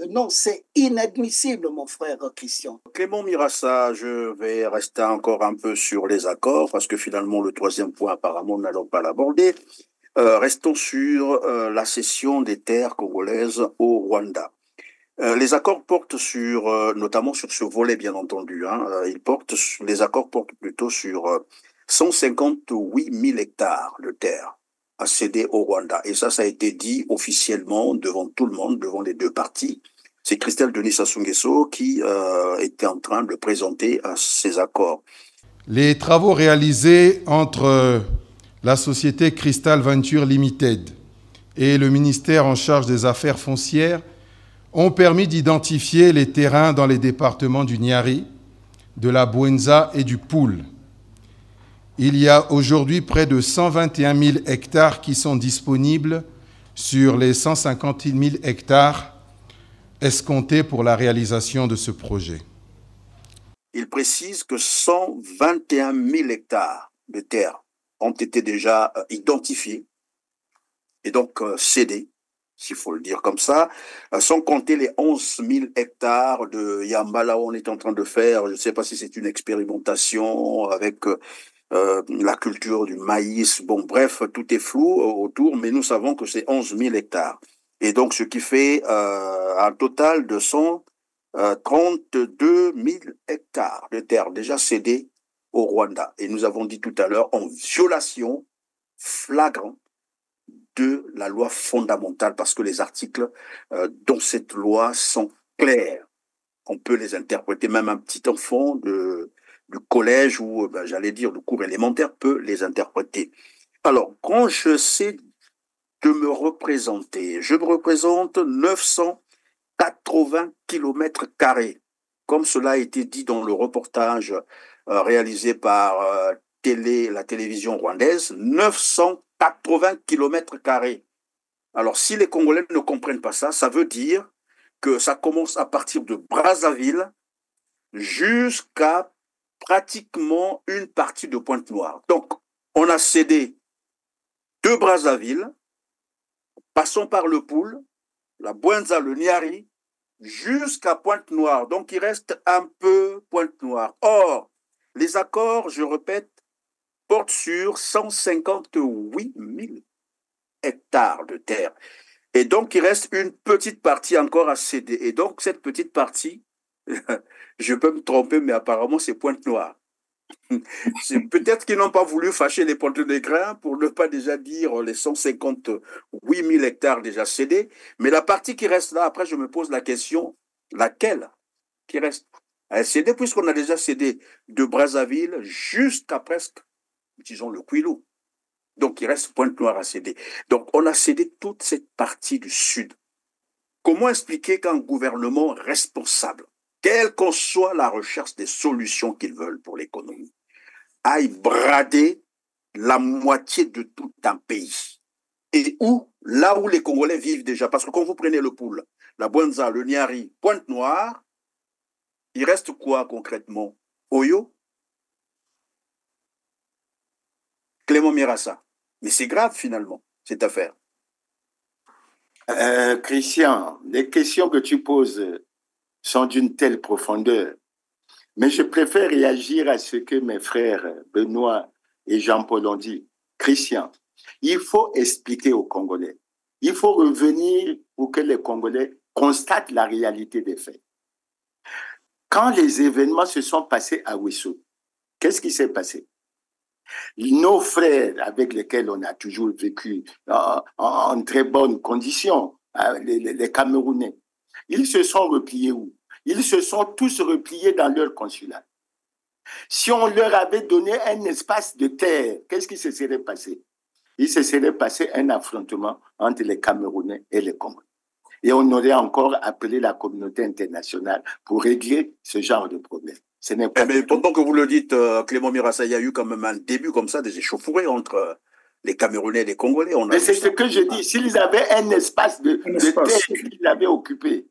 Non, c'est inadmissible, mon frère Christian. Clément Mirassa, je vais rester encore un peu sur les accords, parce que finalement, le troisième point, apparemment, nous n'allons pas l'aborder. Restons sur la cession des terres congolaises au Rwanda. Les accords portent notamment sur ce volet, bien entendu. Les accords portent plutôt sur 158 000 hectares de terre à céder au Rwanda. Et ça a été dit officiellement devant tout le monde, devant les deux parties. C'est Christelle Denis Sassou Nguesso qui était en train de présenter ces accords. Les travaux réalisés entre la société Crystal Venture Limited et le ministère en charge des affaires foncières ont permis d'identifier les terrains dans les départements du Niari, de la Bouenza et du Poul. Il y a aujourd'hui près de 121 000 hectares qui sont disponibles sur les 150 000 hectares escomptés pour la réalisation de ce projet. Il précise que 121 000 hectares de terre ont été déjà identifiés et donc cédés, s'il faut le dire comme ça, sans compter les 11 000 hectares de Yambala où on est en train de faire, je ne sais pas si c'est une expérimentation avec la culture du maïs, bon bref, tout est flou autour, mais nous savons que c'est 11 000 hectares. Et donc ce qui fait un total de 132 000 hectares de terre déjà cédés au Rwanda. Et nous avons dit tout à l'heure, en violation flagrante de la loi fondamentale, parce que les articles dans cette loi sont clairs. On peut les interpréter, même un petit enfant du collège ou, j'allais dire, du cours élémentaire peut les interpréter. Alors, quand je sais de me représenter, je me représente 980 km², comme cela a été dit dans le reportage réalisé par la télévision rwandaise, 980 km². Alors, si les Congolais ne comprennent pas ça, ça veut dire que ça commence à partir de Brazzaville jusqu'à pratiquement une partie de Pointe-Noire. Donc, on a cédé de Brazzaville, passons par le Poul, la Bouenza, le Niari, jusqu'à Pointe-Noire. Donc, il reste un peu Pointe-Noire. Or, les accords, je répète, portent sur 158 000 hectares de terre. Et donc, il reste une petite partie encore à céder. Et donc, cette petite partie, je peux me tromper, mais apparemment, c'est Pointe-Noire. C'est peut-être qu'ils n'ont pas voulu fâcher les Pointe-Négrins pour ne pas déjà dire les 158 000 hectares déjà cédés. Mais la partie qui reste là, après, je me pose la question, laquelle qui reste à céder, puisqu'on a déjà cédé de Brazzaville jusqu'à presque, disons, le Kwilu. Donc, il reste Pointe-Noire à céder. Donc, on a cédé toute cette partie du sud. Comment expliquer qu'un gouvernement responsable, quelle qu'en soit la recherche des solutions qu'ils veulent pour l'économie, aille brader la moitié de tout un pays? Et là où les Congolais vivent déjà, parce que quand vous prenez le Poul, la Bouenza, le Niari, Pointe-Noire, il reste quoi concrètement? Oyo? Clément Mirassa. Mais c'est grave finalement, cette affaire. Christian, les questions que tu poses sont d'une telle profondeur, mais je préfère réagir à ce que mes frères Benoît et Jean-Paul ont dit. Christian, il faut expliquer aux Congolais. Il faut revenir pour que les Congolais constatent la réalité des faits. Quand les événements se sont passés à Wissou, qu'est-ce qui s'est passé? Nos frères avec lesquels on a toujours vécu en très bonnes conditions, les Camerounais, ils se sont repliés où? Ils se sont tous repliés dans leur consulat. Si on leur avait donné un espace de terre, qu'est-ce qui se serait passé? Il se serait passé un affrontement entre les Camerounais et les Congolais. Et on aurait encore appelé la communauté internationale pour régler ce genre de problème. Mais pendant que vous le dites, Clément Mirassa, il y a eu quand même un début comme ça, des échauffourées entre les Camerounais et les Congolais. Mais c'est ce que je dis. S'ils avaient un espace de terre qu'ils avaient occupé.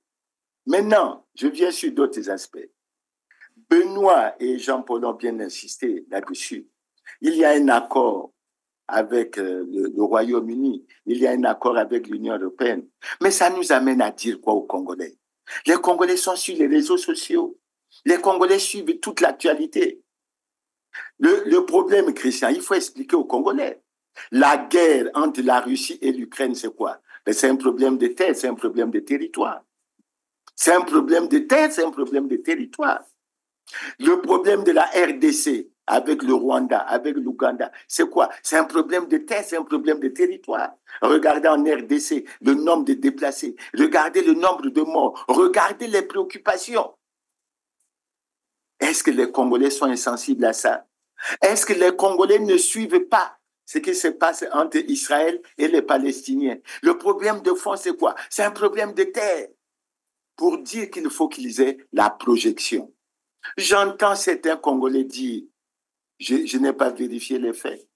Maintenant, je viens sur d'autres aspects. Benoît et Jean-Paul ont bien insisté là-dessus. Il y a un accord avec le Royaume-Uni. Il y a un accord avec l'Union européenne. Mais ça nous amène à dire quoi aux Congolais? Les Congolais sont sur les réseaux sociaux. Les Congolais suivent toute l'actualité. Le problème, Christian, il faut expliquer aux Congolais. La guerre entre la Russie et l'Ukraine, c'est quoi? C'est un problème de terre, c'est un problème de territoire. C'est un problème de terre, c'est un problème de territoire. Le problème de la RDC, avec le Rwanda, avec l'Ouganda. C'est quoi? C'est un problème de terre, c'est un problème de territoire. Regardez en RDC le nombre de déplacés, regardez le nombre de morts, regardez les préoccupations. Est-ce que les Congolais sont insensibles à ça? Est-ce que les Congolais ne suivent pas ce qui se passe entre Israël et les Palestiniens? Le problème de fond, c'est quoi? C'est un problème de terre. Pour dire qu'il faut qu'ils aient la projection. J'entends certains Congolais dire, je n'ai pas vérifié les faits,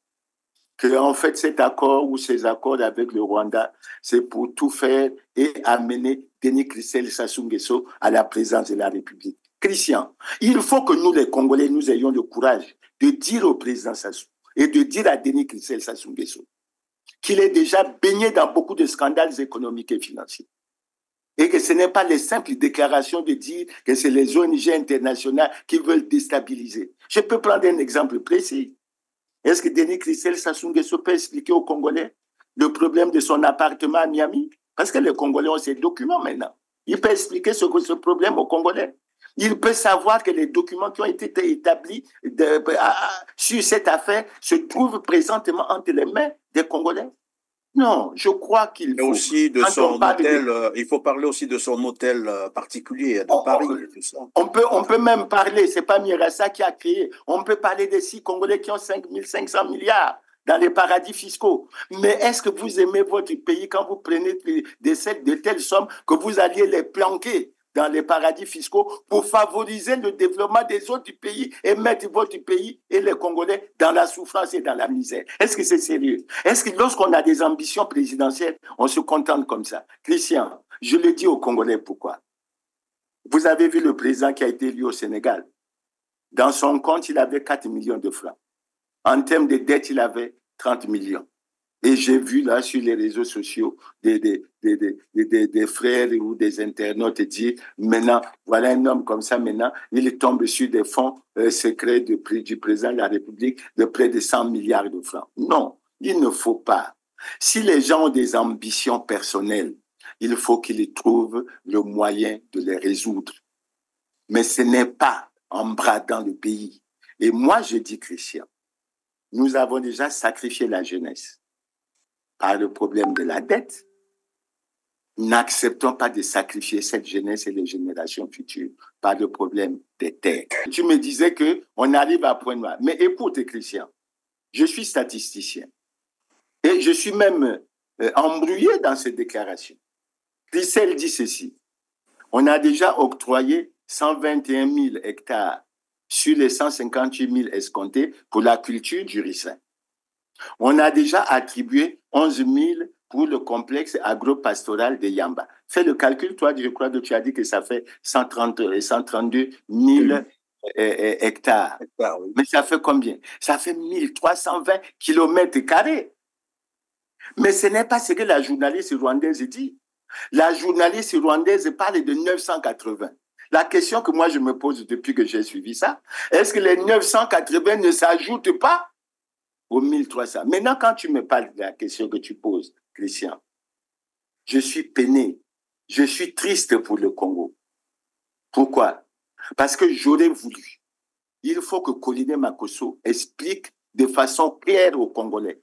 que en fait cet accord ou ces accords avec le Rwanda, c'est pour tout faire et amener Denis Christel Sassou Nguesso à la présidence de la République. Christian, il faut que nous les Congolais, nous ayons le courage de dire au président Sassou et de dire à Denis Christel Sassou Nguesso qu'il est déjà baigné dans beaucoup de scandales économiques et financiers. Et que ce n'est pas les simples déclarations de dire que c'est les ONG internationales qui veulent déstabiliser. Je peux prendre un exemple précis. Est-ce que Denis Christel Sassou Nguesso peut expliquer aux Congolais le problème de son appartement à Miami? Parce que les Congolais ont ces documents maintenant. Il peut expliquer ce problème aux Congolais. Il peut savoir que les documents qui ont été établis sur cette affaire se trouvent présentement entre les mains des Congolais. Non, je crois qu'il faut. Aussi de son hôtel, il faut parler aussi de son hôtel particulier de Paris. Tout ça. On peut même parler, c'est pas Mirassa qui a créé, on peut parler des 6 Congolais qui ont 5 500 milliards dans les paradis fiscaux. Mais est-ce que vous aimez votre pays quand vous prenez de telles sommes que vous alliez les planquer dans les paradis fiscaux pour favoriser le développement des autres pays et mettre votre pays et les Congolais dans la souffrance et dans la misère? Est-ce que c'est sérieux? Est-ce que lorsqu'on a des ambitions présidentielles, on se contente comme ça? Christian, je le dis aux Congolais pourquoi. Vous avez vu le président qui a été élu au Sénégal. Dans son compte, il avait 4 millions de francs. En termes de dette, il avait 30 millions. Et j'ai vu là sur les réseaux sociaux des frères ou des internautes dire maintenant, voilà un homme comme ça, maintenant, il tombe sur des fonds secrets du président de la République de près de 100 milliards de francs. Non, il ne faut pas. Si les gens ont des ambitions personnelles, il faut qu'ils trouvent le moyen de les résoudre. Mais ce n'est pas en bradant le pays. Et moi, je dis, Christian, nous avons déjà sacrifié la jeunesse par le problème de la dette. N'acceptons pas de sacrifier cette jeunesse et les générations futures par le problème des terres. Tu me disais qu'on arrive à point noir. Mais écoute, Christian, je suis statisticien et je suis même embrouillé dans cette déclaration. Christelle dit ceci. On a déjà octroyé 121 000 hectares sur les 158 000 escomptés pour la culture du ricin. On a déjà attribué 11 000 pour le complexe agropastoral de Yamba. Fais le calcul, toi, je crois que tu as dit que ça fait 132 000 hectares. Oui. Mais ça fait combien? Ça fait 1320 kilomètres carrés. Mais ce n'est pas ce que la journaliste rwandaise dit. La journaliste rwandaise parle de 980. La question que moi je me pose depuis que j'ai suivi ça, est-ce que les 980 ne s'ajoutent pas aux 1300? Maintenant, quand tu me parles de la question que tu poses, Christian, je suis peiné, je suis triste pour le Congo. Pourquoi? Parce que j'aurais voulu. Il faut que Colline Makosso explique de façon claire aux Congolais.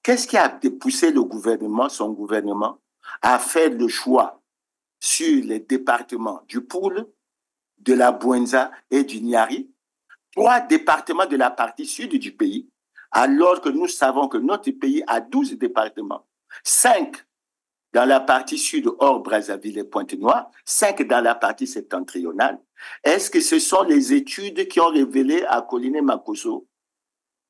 Qu'est-ce qui a poussé le gouvernement, son gouvernement, à faire le choix sur les départements du Poul, de la Bouenza et du Niari, 3 départements de la partie sud du pays, alors que nous savons que notre pays a 12 départements, 5 dans la partie sud hors Brazzaville et Pointe-Noire, 5 dans la partie septentrionale. Est-ce que ce sont les études qui ont révélé à Colline Makosso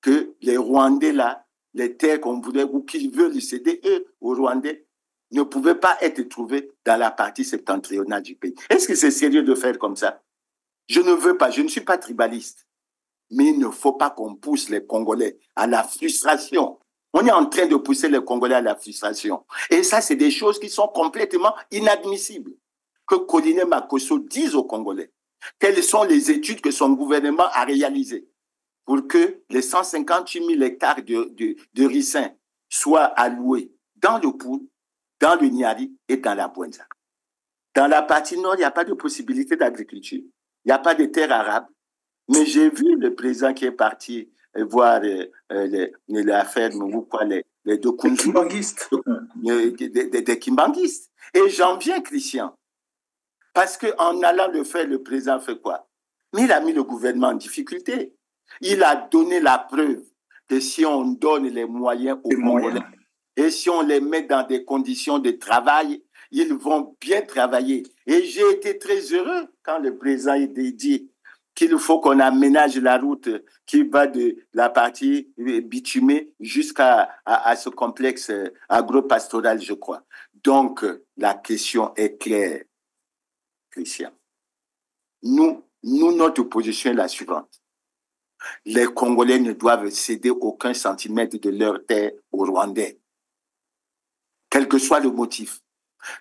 que les Rwandais là, les terres qu'on voulait ou qu'ils veulent céder eux aux Rwandais ne pouvaient pas être trouvées dans la partie septentrionale du pays? Est-ce que c'est sérieux de faire comme ça? Je ne veux pas, je ne suis pas tribaliste. Mais il ne faut pas qu'on pousse les Congolais à la frustration. On est en train de pousser les Congolais à la frustration. Et ça, c'est des choses qui sont complètement inadmissibles. Que Colline Makosso dise aux Congolais quelles sont les études que son gouvernement a réalisées pour que les 158 000 hectares de ricin soient alloués dans le Poul, dans le Niari et dans la Bouenza. Dans la partie nord, il n'y a pas de possibilité d'agriculture. Il n'y a pas de terres arables. Mais j'ai vu le président qui est parti voir l'affaire, ou quoi, les deux kimbanguistes. Des kimbanguistes. Et j'en viens, Christian. Parce qu'en allant le faire, le président fait quoi? Mais il a mis le gouvernement en difficulté. Il a donné la preuve que si on donne les moyens aux Congolais et si on les met dans des conditions de travail, ils vont bien travailler. Et j'ai été très heureux quand le président a dit qu'il faut qu'on aménage la route qui va de la partie bitumée jusqu'à ce complexe agropastoral, je crois. Donc, la question est claire, Christian. Nous, notre position est la suivante. Les Congolais ne doivent céder aucun centimètre de leur terre aux Rwandais, quel que soit le motif.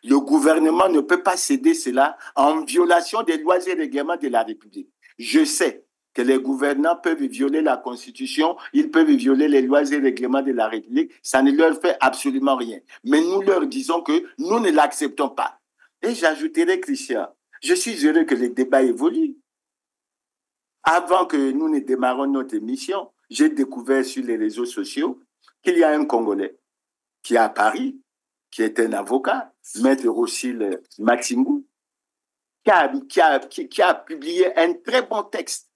Le gouvernement ne peut pas céder cela en violation des lois et règlements de la République. Je sais que les gouvernants peuvent violer la Constitution, ils peuvent violer les lois et règlements de la République, ça ne leur fait absolument rien. Mais nous leur disons que nous ne l'acceptons pas. Et j'ajouterai, Christian, je suis heureux que le débat évolue. Avant que nous ne démarrions notre émission, j'ai découvert sur les réseaux sociaux qu'il y a un Congolais qui est à Paris, qui est un avocat, Maître Rossile Maximou, qui a publié un très bon texte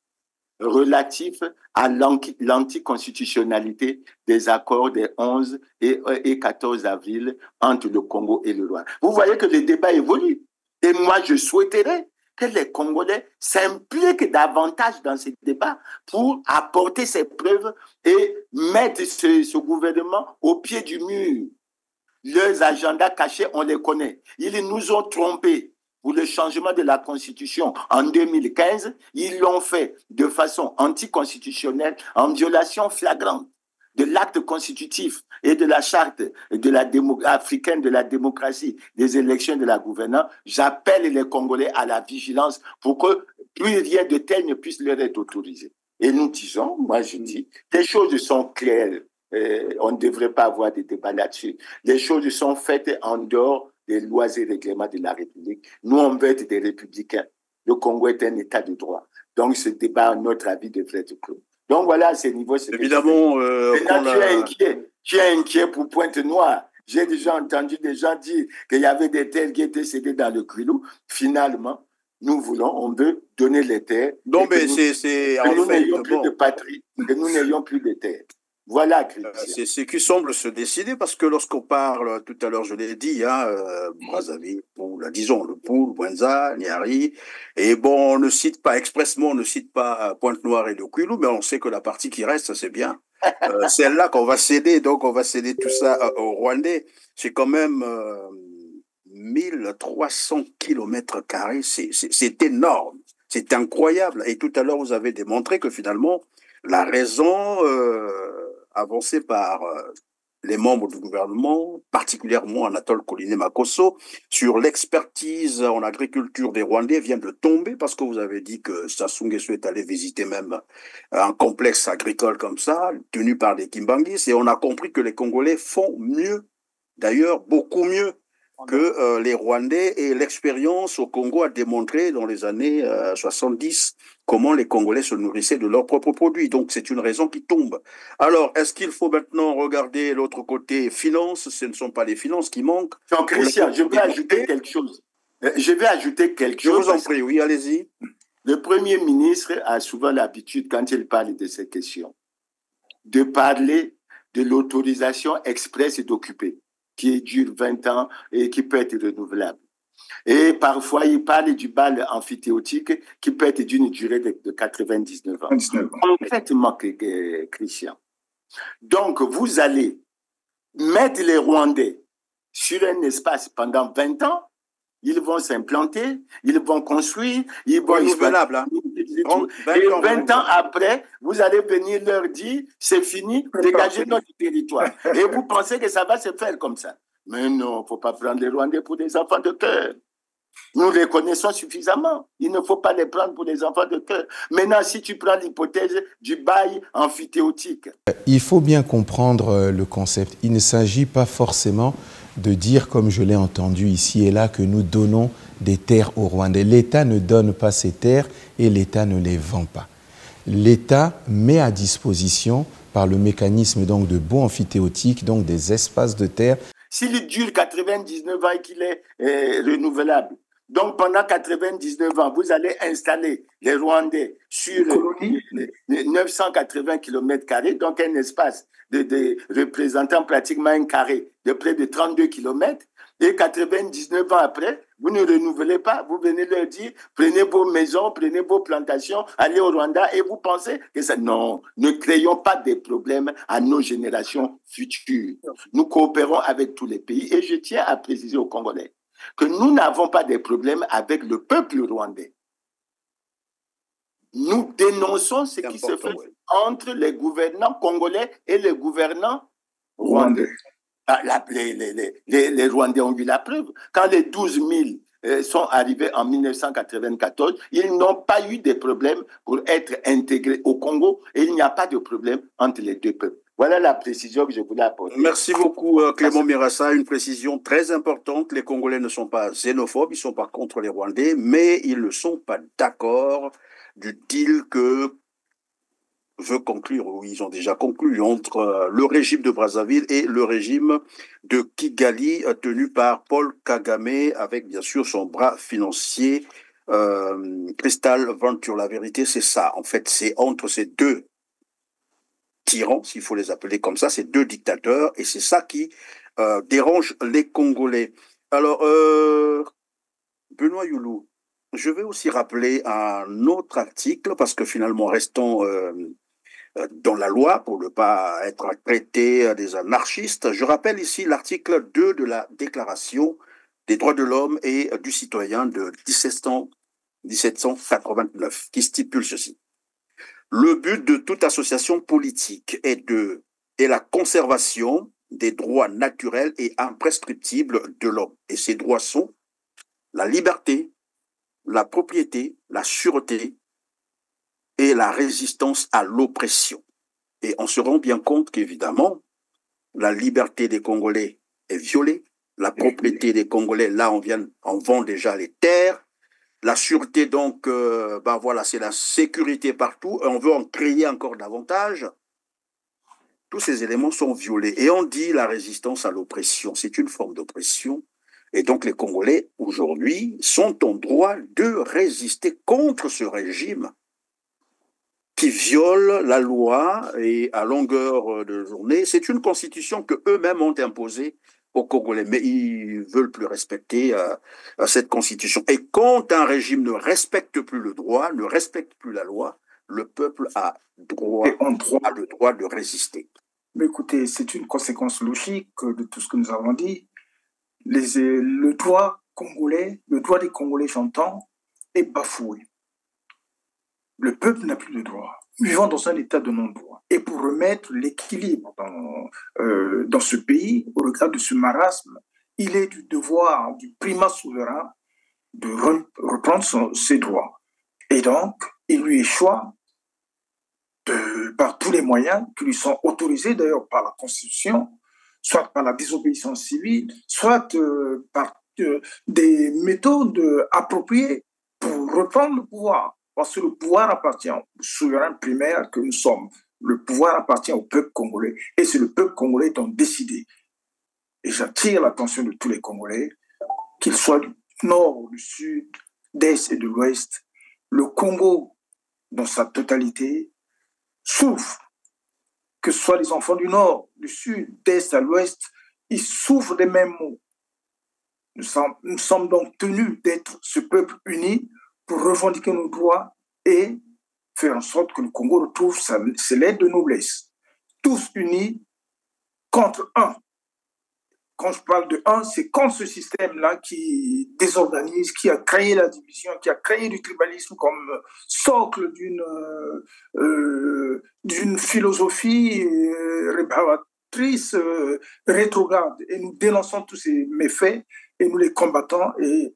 relatif à l'anticonstitutionnalité des accords des 11 et 14 avril entre le Congo et le Rwanda. Vous voyez que le débat évolue. Et moi, je souhaiterais que les Congolais s'impliquent davantage dans ce débat pour apporter ces preuves et mettre ce gouvernement au pied du mur. Leurs agendas cachés, on les connaît. Ils nous ont trompés pour le changement de la Constitution en 2015. Ils l'ont fait de façon anticonstitutionnelle, en violation flagrante de l'acte constitutif et de la charte africaine de la démocratie, des élections de la gouvernance. J'appelle les Congolais à la vigilance pour que plus rien de tel ne puisse leur être autorisé. Et nous disons, moi je dis, les choses sont claires. On ne devrait pas avoir de débat là-dessus. Les choses sont faites en dehors des lois et règlements de la République. Nous, on veut être des républicains. Le Congo est un État de droit. Donc, ce débat, à notre avis, devrait être clos. Donc, voilà, à ce niveau, c'est... Évidemment, tu es inquiet pour Pointe-Noire. J'ai déjà entendu des gens dire qu'il y avait des terres qui étaient cédées dans le Kwilu. Finalement, on veut donner les terres. Non, mais que nous n'ayons plus de patrie, que nous n'ayons plus de terres. Voilà, Christian. C'est ce qui semble se décider, parce que lorsqu'on parle, tout à l'heure je l'ai dit, Brazzaville, disons le Poul, Bwenza, Niari, et bon, on ne cite pas expressement, on ne cite pas Pointe-Noire et le Kwilu, mais on sait que la partie qui reste, c'est bien. C'est là qu'on va céder, donc on va céder tout ça aux Rwandais. C'est quand même 1300 km², c'est énorme, c'est incroyable. Et tout à l'heure, vous avez démontré que finalement, la raison avancée par les membres du gouvernement, particulièrement Anatole Koliné-Makosso, sur l'expertise en agriculture des Rwandais vient de tomber, parce que vous avez dit que Sassou Nguesso est allé visiter même un complexe agricole comme ça, tenu par des Kimbanguis, et on a compris que les Congolais font mieux, d'ailleurs beaucoup mieux que les Rwandais, et l'expérience au Congo a démontré dans les années 70 comment les Congolais se nourrissaient de leurs propres produits. Donc c'est une raison qui tombe. Alors, est-ce qu'il faut maintenant regarder l'autre côté finances? Ce ne sont pas les finances qui manquent. Non, Christian, je vais ajouter quelque chose. Je vous en prie, oui, allez-y. Le Premier ministre a souvent l'habitude, quand il parle de ces questions, de parler de l'autorisation express d'occuper, qui dure 20 ans et qui peut être renouvelable. Et parfois, il parle du bal amphithéotique qui peut être d'une durée de 99 ans. Complètement, Christian. Donc, vous allez mettre les Rwandais sur un espace pendant 20 ans, ils vont s'implanter, ils vont construire, ils vont... Renouvelable, hein. Et 20 ans après, vous allez venir leur dire, c'est fini, dégagez notre territoire. Et vous pensez que ça va se faire comme ça. Mais non, il ne faut pas prendre les Rwandais pour des enfants de cœur. Nous les connaissons suffisamment. Il ne faut pas les prendre pour des enfants de cœur. Maintenant, si tu prends l'hypothèse du bail amphithéotique. Il faut bien comprendre le concept. Il ne s'agit pas forcément de dire, comme je l'ai entendu ici et là, que nous donnons des terres aux Rwandais. L'État ne donne pas ces terres et l'État ne les vend pas. l'État met à disposition par le mécanisme donc de baux amphithéotiques, donc des espaces de terre. S'il dure 99 ans et qu'il est renouvelable, donc pendant 99 ans, vous allez installer les Rwandais sur 980 km², donc un espace représentant pratiquement un carré de près de 32 km. Et 99 ans après, vous ne renouvelez pas, vous venez leur dire, prenez vos maisons, prenez vos plantations, allez au Rwanda et vous pensez que ça... Non, ne créons pas des problèmes à nos générations futures. Nous coopérons avec tous les pays et je tiens à préciser aux Congolais que nous n'avons pas de problèmes avec le peuple rwandais. Nous dénonçons ce qui se fait entre les gouvernants congolais et les gouvernants rwandais. Les Rwandais ont eu la preuve. Quand les 12 000 sont arrivés en 1994, ils n'ont pas eu de problème pour être intégrés au Congo et il n'y a pas de problème entre les deux peuples. Voilà la précision que je voulais apporter. Merci beaucoup Clément Mirassa, une précision très importante. Les Congolais ne sont pas xénophobes, ils ne sont pas contre les Rwandais, mais ils ne sont pas d'accord du deal que veut conclure, ou ils ont déjà conclu, entre le régime de Brazzaville et le régime de Kigali, tenu par Paul Kagame, avec bien sûr son bras financier, Crystal Venture. La vérité, c'est ça. En fait, c'est entre ces deux tyrans, s'il faut les appeler comme ça, ces deux dictateurs, et c'est ça qui dérange les Congolais. Alors, Benoît Youlou, je vais aussi rappeler un autre article, parce que finalement, restons dans la loi pour ne pas être traité des anarchistes. Je rappelle ici l'article 2 de la Déclaration des droits de l'homme et du citoyen de 1789, qui stipule ceci. Le but de toute association politique est la conservation des droits naturels et imprescriptibles de l'homme. Et ces droits sont la liberté, la propriété, la sûreté et la résistance à l'oppression. Et on se rend bien compte qu'évidemment, la liberté des Congolais est violée, la propriété des Congolais, là on vend déjà les terres, la sûreté donc, voilà, c'est la sécurité partout, et on veut en créer encore davantage. Tous ces éléments sont violés. Et on dit la résistance à l'oppression, c'est une forme d'oppression. Et donc les Congolais, aujourd'hui, sont en droit de résister contre ce régime qui viole la loi et à longueur de journée. C'est une constitution qu'eux-mêmes ont imposée aux Congolais, mais ils ne veulent plus respecter cette constitution. Et quand un régime ne respecte plus le droit, ne respecte plus la loi, le peuple a le droit de résister. Mais écoutez, c'est une conséquence logique de tout ce que nous avons dit. Le droit des Congolais, j'entends, est bafoué. Le peuple n'a plus de droit. Nous vivons dans un état de non-droit. Et pour remettre l'équilibre dans ce pays, au regard de ce marasme, il est du devoir du primat souverain de reprendre ses droits. Et donc, il lui échoit, par tous les moyens qui lui sont autorisés d'ailleurs par la Constitution, soit par la désobéissance civile, soit par des méthodes appropriées pour reprendre le pouvoir. Parce que le pouvoir appartient au souverain primaire que nous sommes. Le pouvoir appartient au peuple congolais. Et c'est le peuple congolais qui a décidé. Et j'attire l'attention de tous les Congolais, qu'ils soient du nord, du sud, d'est et de l'ouest. Le Congo, dans sa totalité, souffre. Que ce soit les enfants du nord, du sud, d'est à l'ouest, ils souffrent des mêmes maux. Nous sommes donc tenus d'être ce peuple uni pour revendiquer nos droits et faire en sorte que le Congo retrouve ses lettres de noblesse. Tous unis contre un. Quand je parle de un, c'est contre ce système-là qui désorganise, qui a créé la division, qui a créé du tribalisme comme socle d'une philosophie rébarbatrice, rétrograde. Et nous dénonçons tous ces méfaits et nous les combattons. Et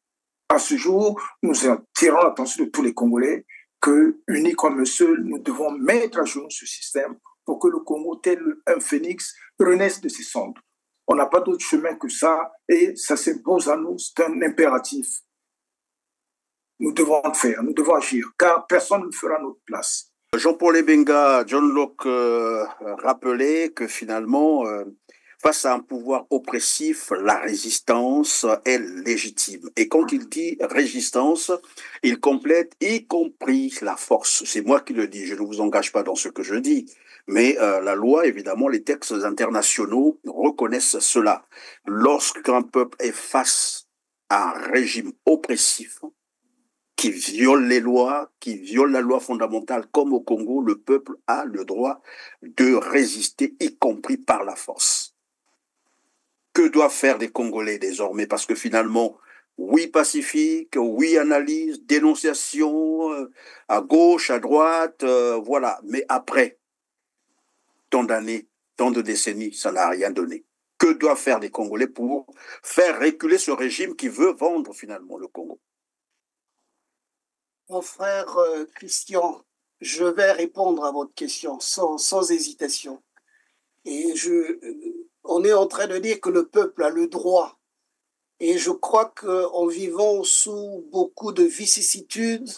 à ce jour, nous attirons l'attention de tous les Congolais que, unis comme seuls, nous devons mettre à genoux ce système pour que le Congo, tel un phénix, renaisse de ses cendres. On n'a pas d'autre chemin que ça et ça s'impose à nous, c'est un impératif. Nous devons le faire, nous devons agir, car personne ne le fera à notre place. Jean-Paul Ebenga, John Locke rappelait que finalement, face à un pouvoir oppressif, la résistance est légitime. Et quand il dit résistance, il complète y compris la force. C'est moi qui le dis, je ne vous engage pas dans ce que je dis. Mais la loi, évidemment, les textes internationaux reconnaissent cela. Lorsqu'un peuple est face à un régime oppressif, qui viole les lois, qui viole la loi fondamentale, comme au Congo, le peuple a le droit de résister, y compris par la force. Que doivent faire les Congolais désormais? Parce que finalement, oui pacifique, oui analyse, dénonciation, à gauche, à droite, voilà. Mais après, tant d'années, tant de décennies, ça n'a rien donné. Que doivent faire les Congolais pour faire reculer ce régime qui veut vendre finalement le Congo? Mon frère Christian, je vais répondre à votre question sans hésitation. Et on est en train de dire que le peuple a le droit. Et je crois qu'en vivant sous beaucoup de vicissitudes,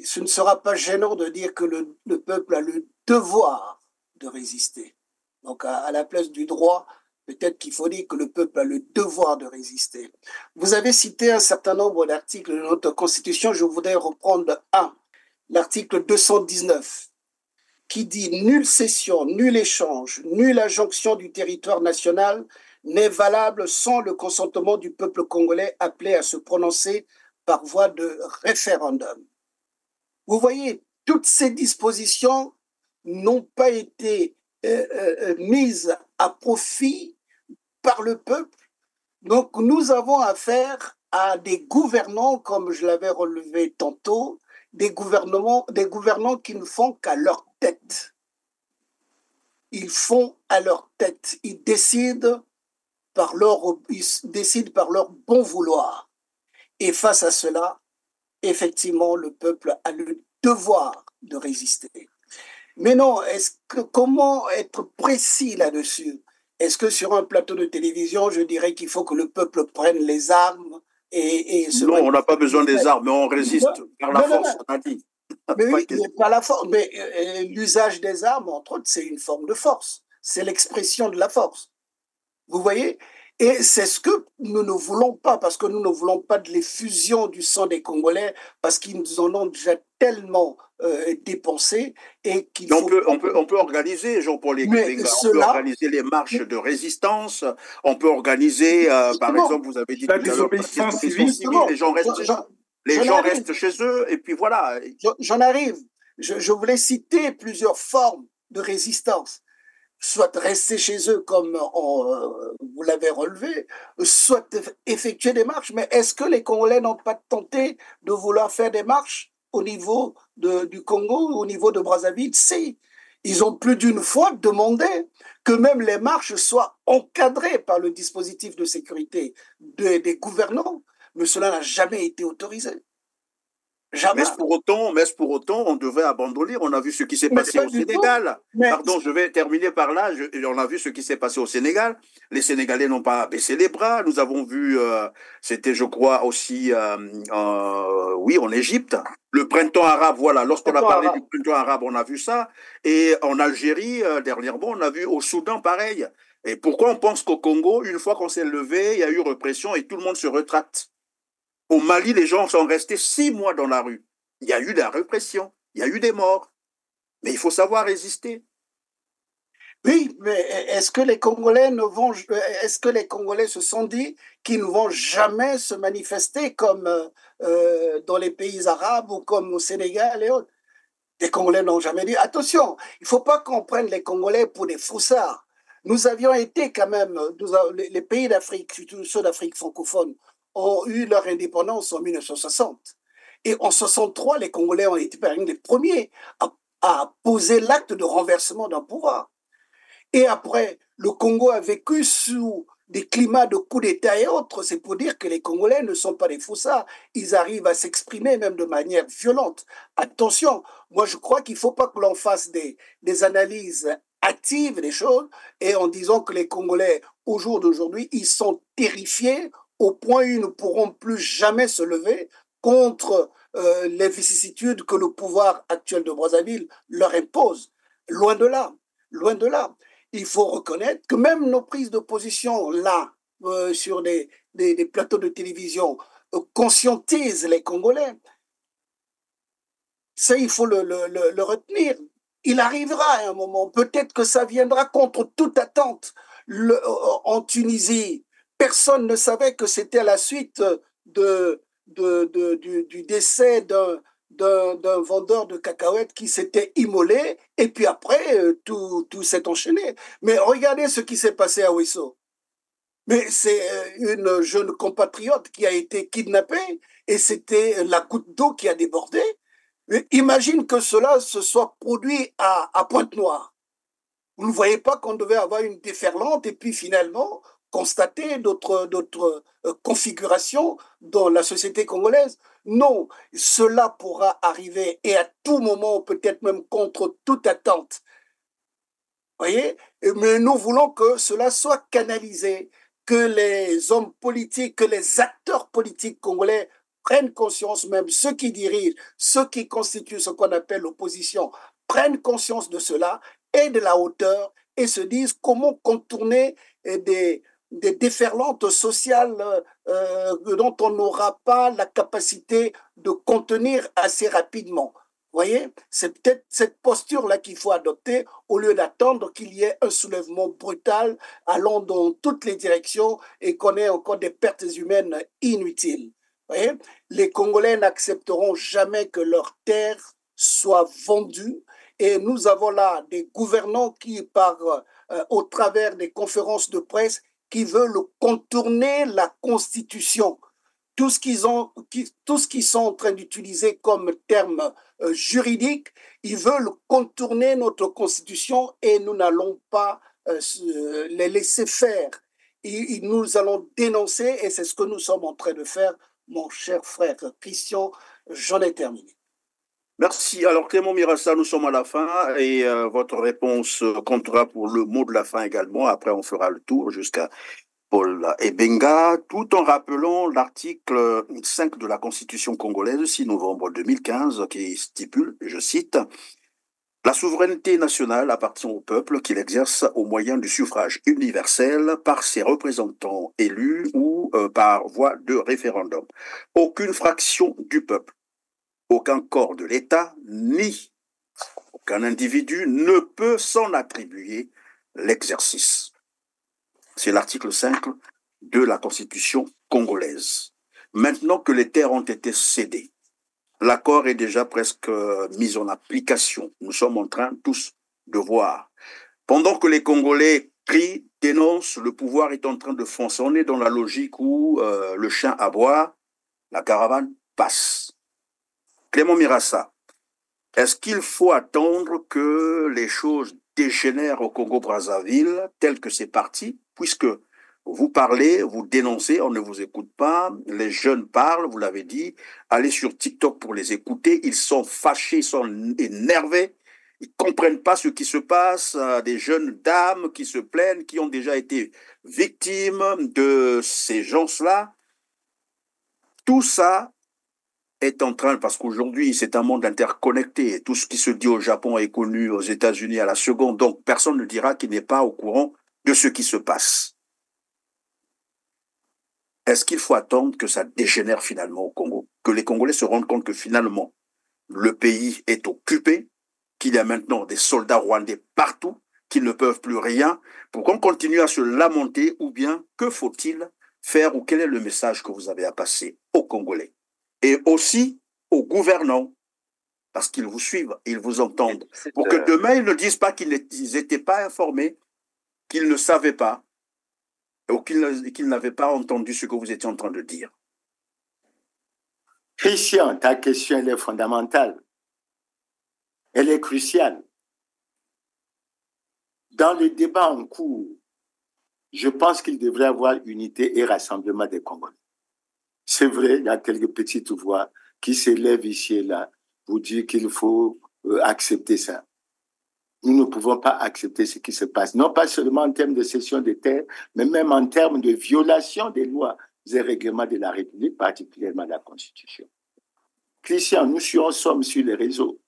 ce ne sera pas gênant de dire que le peuple a le devoir de résister. Donc à la place du droit, peut-être qu'il faut dire que le peuple a le devoir de résister. Vous avez cité un certain nombre d'articles de notre Constitution. Je voudrais reprendre l'article 219, qui dit « Nulle cession, nul échange, nulle injonction du territoire national n'est valable sans le consentement du peuple congolais appelé à se prononcer par voie de référendum. » Vous voyez, toutes ces dispositions n'ont pas été mises à profit par le peuple. Donc, nous avons affaire à des gouvernants, comme je l'avais relevé tantôt, des gouvernants qui ne font qu'à leur tête. Ils font à leur tête. Ils décident par leur bon vouloir. Et face à cela, effectivement, le peuple a le devoir de résister. Mais non, comment être précis là-dessus? Est-ce que sur un plateau de télévision, je dirais qu'il faut que le peuple prenne les armes et se... Non, on n'a pas besoin des armes, mais on résiste par la force, on a dit. Mais oui, par la force. Mais l'usage des armes, entre autres, c'est une forme de force. C'est l'expression de la force. Vous voyez? Et c'est ce que nous ne voulons pas, parce que nous ne voulons pas de l'effusion du sang des Congolais, parce qu'ils nous en ont déjà tellement dépensé. Et qu'il on peut organiser, Jean-Paul Ebenga, on peut organiser les marches de résistance, on peut organiser, par exemple, vous avez dit la désobéissance civile, les gens restent chez eux, et puis voilà. J'en arrive. Je voulais citer plusieurs formes de résistance. Soit rester chez eux comme vous l'avez relevé, soit effectuer des marches. Mais est-ce que les Congolais n'ont pas tenté de vouloir faire des marches au niveau du Congo, au niveau de Brazzaville? Si. Ils ont plus d'une fois demandé que même les marches soient encadrées par le dispositif de sécurité des gouvernants, mais cela n'a jamais été autorisé. Jamais. Mais pour autant, on devait abandonner. On a vu ce qui s'est passé au Sénégal. Pardon, je vais terminer par là. On a vu ce qui s'est passé au Sénégal. Les Sénégalais n'ont pas baissé les bras. Nous avons vu, c'était, je crois, aussi, oui, en Égypte. Le printemps arabe, voilà. Lorsqu'on a parlé du printemps arabe, on a vu ça. Et en Algérie, dernièrement, on a vu au Soudan, pareil. Et pourquoi on pense qu'au Congo, une fois qu'on s'est levé, il y a eu répression et tout le monde se retracte? Au Mali, les gens sont restés 6 mois dans la rue. Il y a eu de la répression, il y a eu des morts. Mais il faut savoir résister. Oui, mais est-ce que les Congolais se sont dit qu'ils ne vont jamais se manifester comme dans les pays arabes ou comme au Sénégal et autres? Les Congolais n'ont jamais dit. Attention, il ne faut pas qu'on prenne les Congolais pour des froussards. Nous avions été quand même, les pays d'Afrique, surtout ceux d'Afrique francophone, ont eu leur indépendance en 1960. Et en 1963, les Congolais ont été parmi les premiers à poser l'acte de renversement d'un pouvoir. Et après, le Congo a vécu sous des climats de coups d'État et autres. C'est pour dire que les Congolais ne sont pas des foussards. Ils arrivent à s'exprimer même de manière violente. Attention, moi je crois qu'il ne faut pas que l'on fasse des analyses actives des choses et en disant que les Congolais, au jour d'aujourd'hui, ils sont terrifiés au point où ils ne pourront plus jamais se lever contre les vicissitudes que le pouvoir actuel de Brazzaville leur impose. Loin de là, loin de là. Il faut reconnaître que même nos prises de position là, sur des plateaux de télévision, conscientisent les Congolais. Ça, il faut le retenir. Il arrivera à un moment, peut-être que ça viendra contre toute attente. En Tunisie, personne ne savait que c'était à la suite du décès d'un vendeur de cacahuètes qui s'était immolé, et puis après, tout s'est enchaîné. Mais regardez ce qui s'est passé à Ouesso. Mais c'est une jeune compatriote qui a été kidnappée, et c'était la goutte d'eau qui a débordé. Mais imagine que cela se soit produit à Pointe-Noire. Vous ne voyez pas qu'on devait avoir une déferlante et puis finalement constater d'autres configurations dans la société congolaise. Non, cela pourra arriver et à tout moment, peut-être même contre toute attente. Vous voyez? Mais nous voulons que cela soit canalisé, que les hommes politiques, que les acteurs politiques congolais prennent conscience, même ceux qui dirigent, ceux qui constituent ce qu'on appelle l'opposition, prennent conscience de cela et de la hauteur et se disent comment contourner des déferlantes sociales dont on n'aura pas la capacité de contenir assez rapidement. Vous voyez, c'est peut-être cette posture-là qu'il faut adopter au lieu d'attendre qu'il y ait un soulèvement brutal allant dans toutes les directions et qu'on ait encore des pertes humaines inutiles. Vous voyez, les Congolais n'accepteront jamais que leurs terres soient vendues. Et nous avons là des gouvernants qui, au travers des conférences de presse, qui veulent contourner la Constitution. Tout ce qu'ils sont en train d'utiliser comme terme juridique, ils veulent contourner notre Constitution et nous n'allons pas les laisser faire. Nous allons dénoncer et c'est ce que nous sommes en train de faire, mon cher frère Christian. J'en ai terminé. Merci. Alors, Clément Mirassa, nous sommes à la fin et votre réponse comptera pour le mot de la fin également. Après, on fera le tour jusqu'à Paul Ebenga, tout en rappelant l'article 5 de la Constitution congolaise, 6 novembre 2015, qui stipule, je cite, « La souveraineté nationale appartient au peuple qui l'exerce au moyen du suffrage universel par ses représentants élus ou par voie de référendum. Aucune fraction du peuple, aucun corps de l'État, ni aucun individu ne peut s'en attribuer l'exercice. » C'est l'article 5 de la Constitution congolaise. Maintenant que les terres ont été cédées, l'accord est déjà presque mis en application. Nous sommes en train tous de voir. Pendant que les Congolais crient, dénoncent, le pouvoir est en train de foncer. On est dans la logique où le chien aboie, la caravane passe. Clément Mirassa, est-ce qu'il faut attendre que les choses dégénèrent au Congo-Brazzaville tel que c'est parti, puisque vous parlez, vous dénoncez, on ne vous écoute pas, les jeunes parlent, vous l'avez dit, allez sur TikTok pour les écouter, ils sont fâchés, ils sont énervés, ils ne comprennent pas ce qui se passe, des jeunes dames qui se plaignent, qui ont déjà été victimes de ces gens-là. Tout ça est en train, parce qu'aujourd'hui c'est un monde interconnecté, tout ce qui se dit au Japon est connu aux États-Unis à la seconde, donc personne ne dira qu'il n'est pas au courant de ce qui se passe. Est-ce qu'il faut attendre que ça dégénère finalement au Congo, que les Congolais se rendent compte que finalement le pays est occupé, qu'il y a maintenant des soldats rwandais partout, qu'ils ne peuvent plus rien, pour qu'on continue à se lamenter, ou bien que faut-il faire, ou quel est le message que vous avez à passer aux Congolais et aussi aux gouvernants, parce qu'ils vous suivent, ils vous entendent, pour que demain ils ne disent pas qu'ils n'étaient pas informés, qu'ils ne savaient pas, ou qu'ils n'avaient pas entendu ce que vous étiez en train de dire. Christian, ta question elle est fondamentale. Elle est cruciale. Dans les débats en cours, je pense qu'il devrait y avoir unité et rassemblement des Congolais. C'est vrai, il y a quelques petites voix qui s'élèvent ici et là pour dire qu'il faut accepter ça. Nous ne pouvons pas accepter ce qui se passe, non pas seulement en termes de cession des terres, mais même en termes de violation des lois et règlements de la République, particulièrement de la Constitution. Christian, nous sommes sur les réseaux.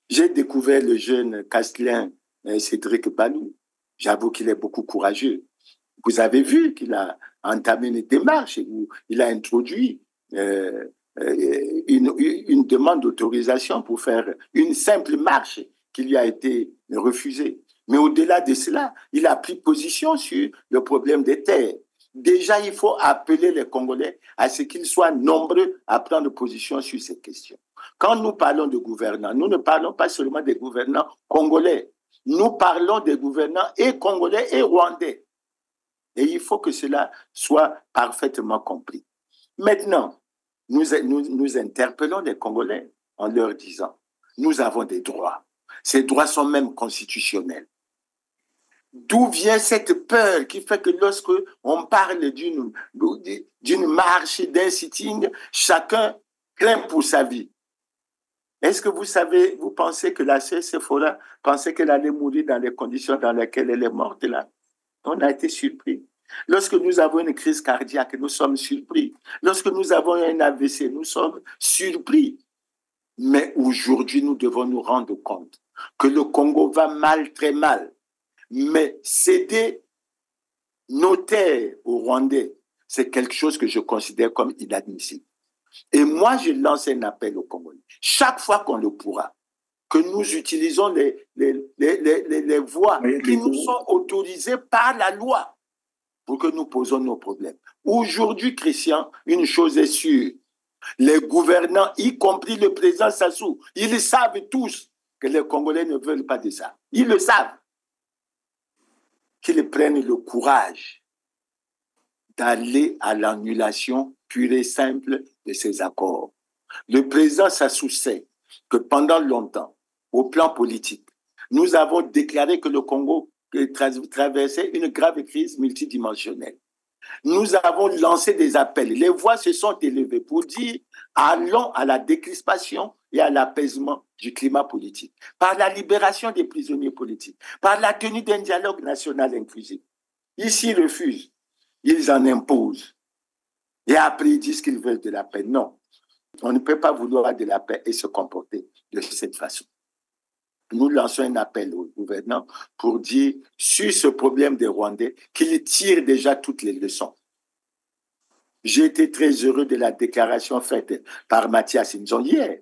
J'ai découvert le jeune Castelin Cédric Balou. J'avoue qu'il est beaucoup courageux. Vous avez vu qu'il a entamé une démarche où il a introduit une demande d'autorisation pour faire une simple marche qui lui a été refusée. Mais au-delà de cela, il a pris position sur le problème des terres. Déjà, il faut appeler les Congolais à ce qu'ils soient nombreux à prendre position sur ces questions. Quand nous parlons de gouvernants, nous ne parlons pas seulement des gouvernants congolais. Nous parlons des gouvernants et congolais et rwandais. Et il faut que cela soit parfaitement compris. Maintenant, nous interpellons les Congolais en leur disant, nous avons des droits. Ces droits sont même constitutionnels. D'où vient cette peur qui fait que lorsque on parle d'une marche, d'un sitting, chacun craint pour sa vie? Est-ce que vous pensez que la sœur Sephora pensait qu'elle allait mourir dans les conditions dans lesquelles elle est morte là? On a été surpris. Lorsque nous avons une crise cardiaque, nous sommes surpris. Lorsque nous avons un AVC, nous sommes surpris. Mais aujourd'hui, nous devons nous rendre compte que le Congo va mal, très mal. Mais céder nos terres aux Rwandais, c'est quelque chose que je considère comme inadmissible. Et moi, je lance un appel aux Congolais. Chaque fois qu'on le pourra, que nous utilisons les voies qui nous sont autorisées par la loi pour que nous posons nos problèmes. Aujourd'hui, Christian, une chose est sûre, les gouvernants, y compris le président Sassou, ils savent tous que les Congolais ne veulent pas de ça. Ils le savent. Qu'ils prennent le courage d'aller à l'annulation pure et simple de ces accords. Le président Sassou sait que pendant longtemps, au plan politique, nous avons déclaré que le Congo traversait une grave crise multidimensionnelle. Nous avons lancé des appels. Les voix se sont élevées pour dire allons à la décrispation et à l'apaisement du climat politique, par la libération des prisonniers politiques, par la tenue d'un dialogue national inclusif. Ici, ils refusent. Ils en imposent. Et après, ils disent qu'ils veulent de la paix. Non. On ne peut pas vouloir de la paix et se comporter de cette façon. Nous lançons un appel aux gouvernants pour dire, sur ce problème des Rwandais, qu'ils tirent déjà toutes les leçons. J'ai été très heureux de la déclaration faite par Mathias Nzon hier,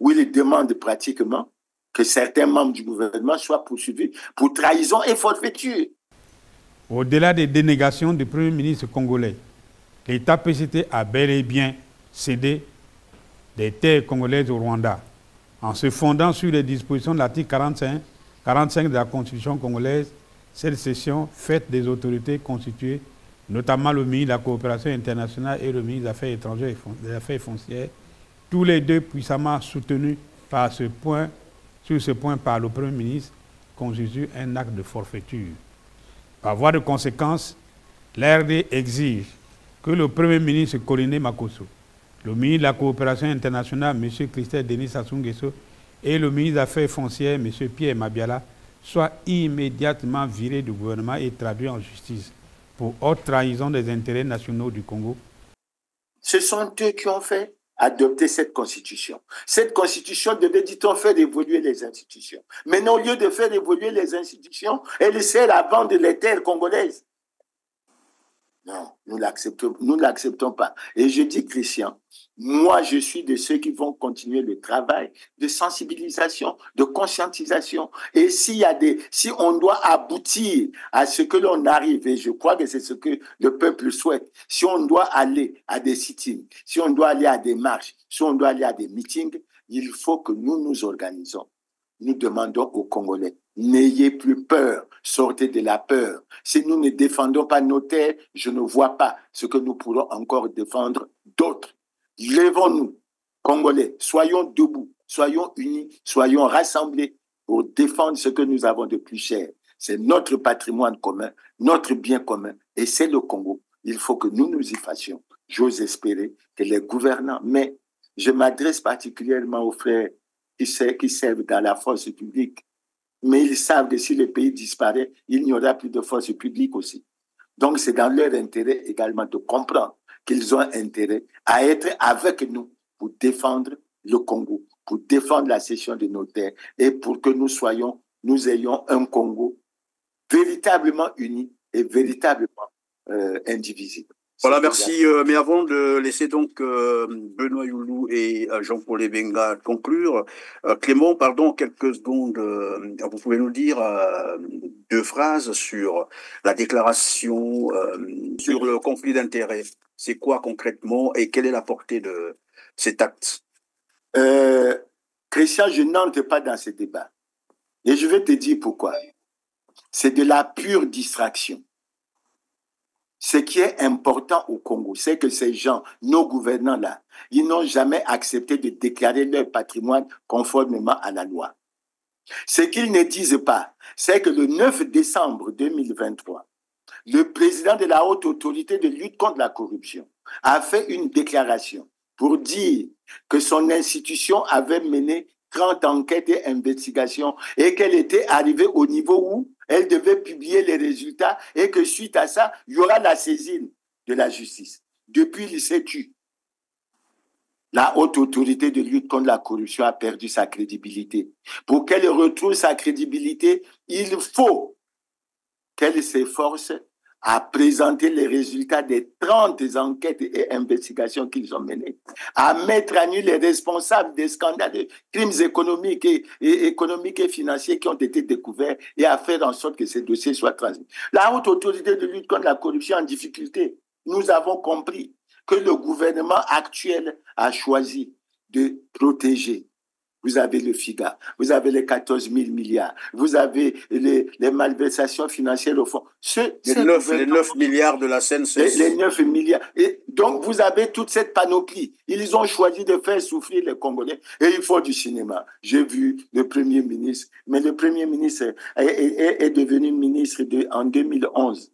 où il demande pratiquement que certains membres du gouvernement soient poursuivis pour trahison et forfaiture. Au-delà des dénégations du Premier ministre congolais, l'État PCT a bel et bien cédé des terres congolaises au Rwanda, en se fondant sur les dispositions de l'article 45 de la Constitution congolaise. Cette cession faite des autorités constituées, notamment le ministre de la Coopération internationale et le ministre des Affaires étrangères et des Affaires foncières, tous les deux puissamment soutenus sur ce point par le Premier ministre, constitue un acte de forfaiture. Par voie de conséquence, l'RD exige que le Premier ministre Koliné Makosso, le ministre de la Coopération internationale, M. Christophe Denis Sassou Nguesso, et le ministre des Affaires foncières, M. Pierre Mabiala, soient immédiatement virés du gouvernement et traduits en justice pour haute trahison des intérêts nationaux du Congo. Ce sont eux qui ont fait adopter cette constitution. Cette constitution devait, dit-on, faire évoluer les institutions. Mais non, au lieu de faire évoluer les institutions, elle sert à vendre les terres congolaises. Non, nous ne l'acceptons pas. Et je dis, Christian, moi, je suis de ceux qui vont continuer le travail de sensibilisation, de conscientisation. Et si on doit aboutir à ce que l'on arrive, et je crois que c'est ce que le peuple souhaite, si on doit aller à des sit-ins, si on doit aller à des marches, si on doit aller à des meetings, il faut que nous nous organisons. Nous demandons aux Congolais, n'ayez plus peur, sortez de la peur. Si nous ne défendons pas nos terres, je ne vois pas ce que nous pourrons encore défendre d'autres. Lèvons-nous, Congolais, soyons debout, soyons unis, soyons rassemblés pour défendre ce que nous avons de plus cher. C'est notre patrimoine commun, notre bien commun, et c'est le Congo. Il faut que nous nous y fassions. J'ose espérer que les gouvernants, mais je m'adresse particulièrement aux frères qui servent dans la force publique, mais ils savent que si le pays disparaît, il n'y aura plus de force publique aussi. Donc c'est dans leur intérêt également de comprendre qu'ils ont intérêt à être avec nous pour défendre le Congo, pour défendre la cession de nos terres et pour que nous ayons un Congo véritablement uni et véritablement indivisible. Voilà, merci. Mais avant de laisser donc Benoît Youlou et Jean-Paul Ebenga conclure, Clément, pardon, quelques secondes, vous pouvez nous dire 2 phrases sur la déclaration sur le conflit d'intérêts. C'est quoi concrètement et quelle est la portée de cet acte? Christian, je n'entre pas dans ce débat. Et je vais te dire pourquoi. C'est de la pure distraction. Ce qui est important au Congo, c'est que ces gens, nos gouvernants-là, ils n'ont jamais accepté de déclarer leur patrimoine conformément à la loi. Ce qu'ils ne disent pas, c'est que le 9 décembre 2023, le président de la haute autorité de lutte contre la corruption a fait une déclaration pour dire que son institution avait mené 30 enquêtes et investigations et qu'elle était arrivée au niveau où elle devait publier les résultats et que suite à ça, il y aura la saisine de la justice. Depuis, il s'est tu. La haute autorité de lutte contre la corruption a perdu sa crédibilité. Pour qu'elle retrouve sa crédibilité, il faut qu'elle s'efforce à présenter les résultats des 30 enquêtes et investigations qu'ils ont menées, à mettre à nu les responsables des scandales de crimes économiques et financiers qui ont été découverts et à faire en sorte que ces dossiers soient transmis. La haute autorité de lutte contre la corruption en difficulté, nous avons compris que le gouvernement actuel a choisi de protéger. Vous avez le FIGA, vous avez les 14 000 milliards, vous avez les malversations financières au fond. Les 9 milliards de la CNCS. Les 9 milliards. Et donc, vous avez toute cette panoplie. Ils ont choisi de faire souffrir les Congolais et ils font du cinéma. J'ai vu le Premier ministre, mais le Premier ministre est devenu ministre en 2011.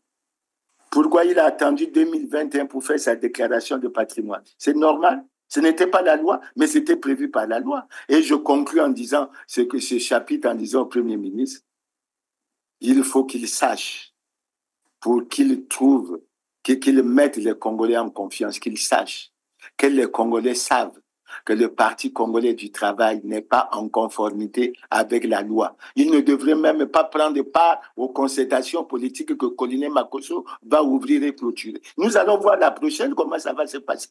Pourquoi il a attendu 2021 pour faire sa déclaration de patrimoine? C'est normal. Ce n'était pas la loi, mais c'était prévu par la loi. Et je conclus en disant ce chapitre en disant au Premier ministre, il faut qu'il sache, pour qu'il trouve, qu'il mette les Congolais en confiance, qu'il sache, que les Congolais savent que le Parti congolais du travail n'est pas en conformité avec la loi. Il ne devrait même pas prendre part aux concertations politiques que Colonel Makosso va ouvrir et clôturer. Nous allons voir la prochaine comment ça va se passer.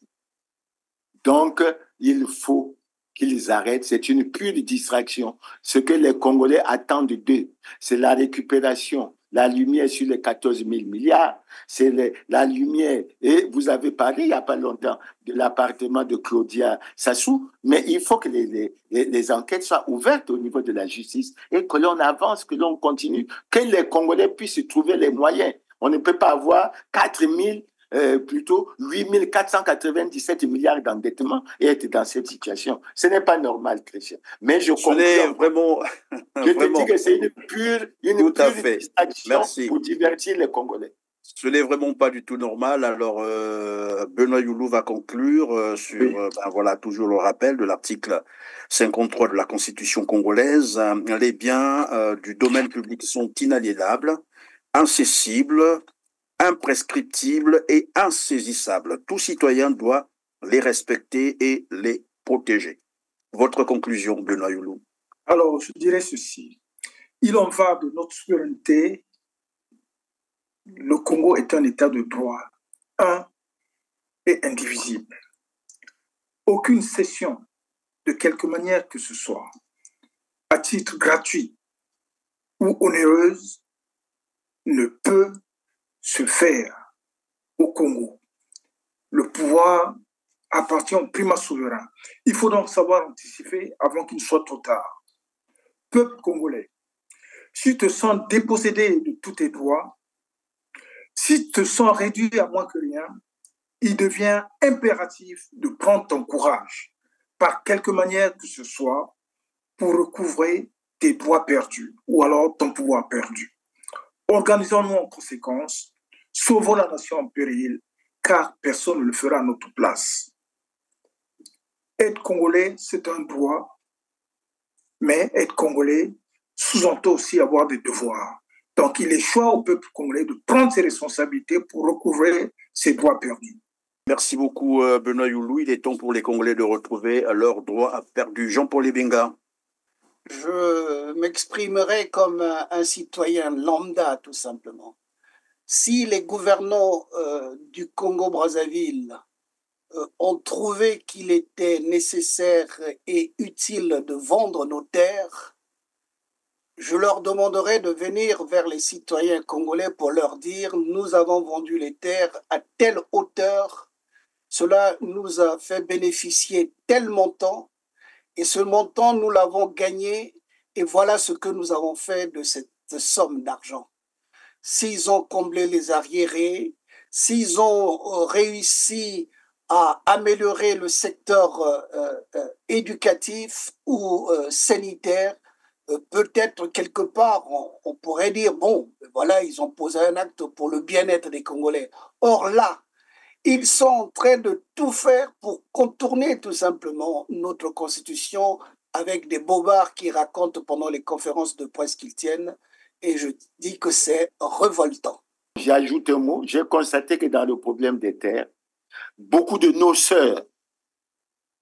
Donc, il faut qu'ils arrêtent. C'est une pure distraction. Ce que les Congolais attendent d'eux, c'est la récupération, la lumière sur les 14 000 milliards, c'est la lumière. Et vous avez parlé il n'y a pas longtemps de l'appartement de Claudia Sassou, mais il faut que les enquêtes soient ouvertes au niveau de la justice et que l'on avance, que l'on continue, que les Congolais puissent trouver les moyens. On ne peut pas avoir 8 497 milliards d'endettement et être dans cette situation. Ce n'est pas normal, Christian. Mais je comprends. Je te dis que c'est une pure distraction pour divertir les Congolais. Ce n'est vraiment pas du tout normal. Alors, Benoît Youlou va conclure sur, voilà, toujours le rappel de l'article 53 de la Constitution congolaise. Les biens du domaine public sont inaliénables, incessibles, imprescriptibles et insaisissables. Tout citoyen doit les respecter et les protéger. Votre conclusion, Benoît Youlou? Alors, je dirais ceci. Il en va de notre souveraineté. Le Congo est un État de droit, un et indivisible. Aucune cession, de quelque manière que ce soit, à titre gratuit ou onéreuse, ne peut se faire au Congo. Le pouvoir appartient au primat souverain. Il faut donc savoir anticiper avant qu'il ne soit trop tard. Peuple congolais, si tu te sens dépossédé de tous tes droits, si tu te sens réduit à moins que rien, il devient impératif de prendre ton courage, par quelque manière que ce soit, pour recouvrer tes droits perdus ou alors ton pouvoir perdu. Organisons-nous en conséquence, sauvons la nation en péril, car personne ne le fera à notre place. Être congolais, c'est un droit, mais être congolais sous-entend aussi avoir des devoirs. Donc, il est choix au peuple congolais de prendre ses responsabilités pour recouvrer ses droits perdus. Merci beaucoup, Benoît Youlou. Il est temps pour les Congolais de retrouver leur droit perdu. Jean-Paul Ebenga. Je m'exprimerai comme un citoyen lambda, tout simplement. Si les gouvernants du Congo-Brazzaville ont trouvé qu'il était nécessaire et utile de vendre nos terres, je leur demanderai de venir vers les citoyens congolais pour leur dire: nous avons vendu les terres à telle hauteur, cela nous a fait bénéficier tel montant, et ce montant, nous l'avons gagné, et voilà ce que nous avons fait de cette somme d'argent. S'ils ont comblé les arriérés, s'ils ont réussi à améliorer le secteur éducatif ou sanitaire, peut-être quelque part, on pourrait dire, bon, voilà, ils ont posé un acte pour le bien-être des Congolais. Or là, ils sont en train de tout faire pour contourner tout simplement notre constitution avec des bobards qui racontent pendant les conférences de presse qu'ils tiennent. Et je dis que c'est révoltant. J'ajoute un mot. J'ai constaté que dans le problème des terres, beaucoup de nos sœurs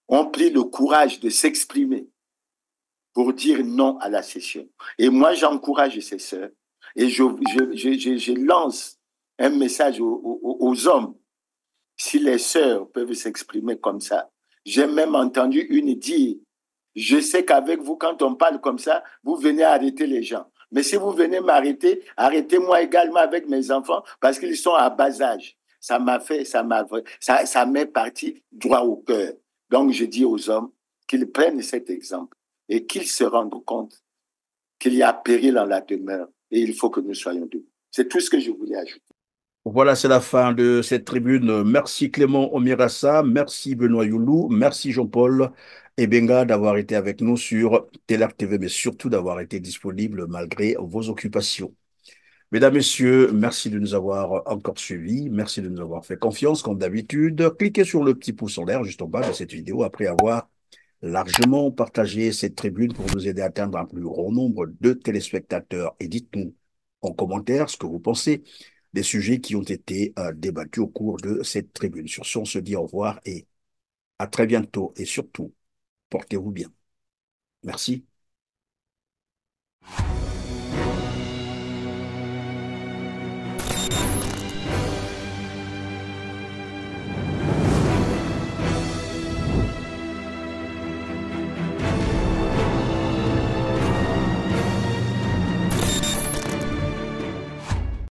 ont pris le courage de s'exprimer pour dire non à la cession. Et moi, j'encourage ces sœurs et je lance un message aux hommes. Si les sœurs peuvent s'exprimer comme ça, j'ai même entendu une dire, je sais qu'avec vous, quand on parle comme ça, vous venez arrêter les gens. Mais si vous venez m'arrêter, arrêtez-moi également avec mes enfants parce qu'ils sont à bas âge. Ça m'est parti droit au cœur. Donc, je dis aux hommes qu'ils prennent cet exemple et qu'ils se rendent compte qu'il y a péril en la demeure et il faut que nous soyons debout. C'est tout ce que je voulais ajouter. Voilà, c'est la fin de cette tribune. Merci Clément Omirassa, merci Benoît Youlou, merci Jean-Paul Ebenga d'avoir été avec nous sur TELAC TV, mais surtout d'avoir été disponible malgré vos occupations. Mesdames, Messieurs, merci de nous avoir encore suivis, merci de nous avoir fait confiance comme d'habitude. Cliquez sur le petit pouce en l'air juste en bas de cette vidéo après avoir largement partagé cette tribune pour nous aider à atteindre un plus grand nombre de téléspectateurs. Et dites-nous en commentaire ce que vous pensez des sujets qui ont été débattus au cours de cette tribune. Sur ce, on se dit au revoir et à très bientôt. Et surtout, portez-vous bien. Merci.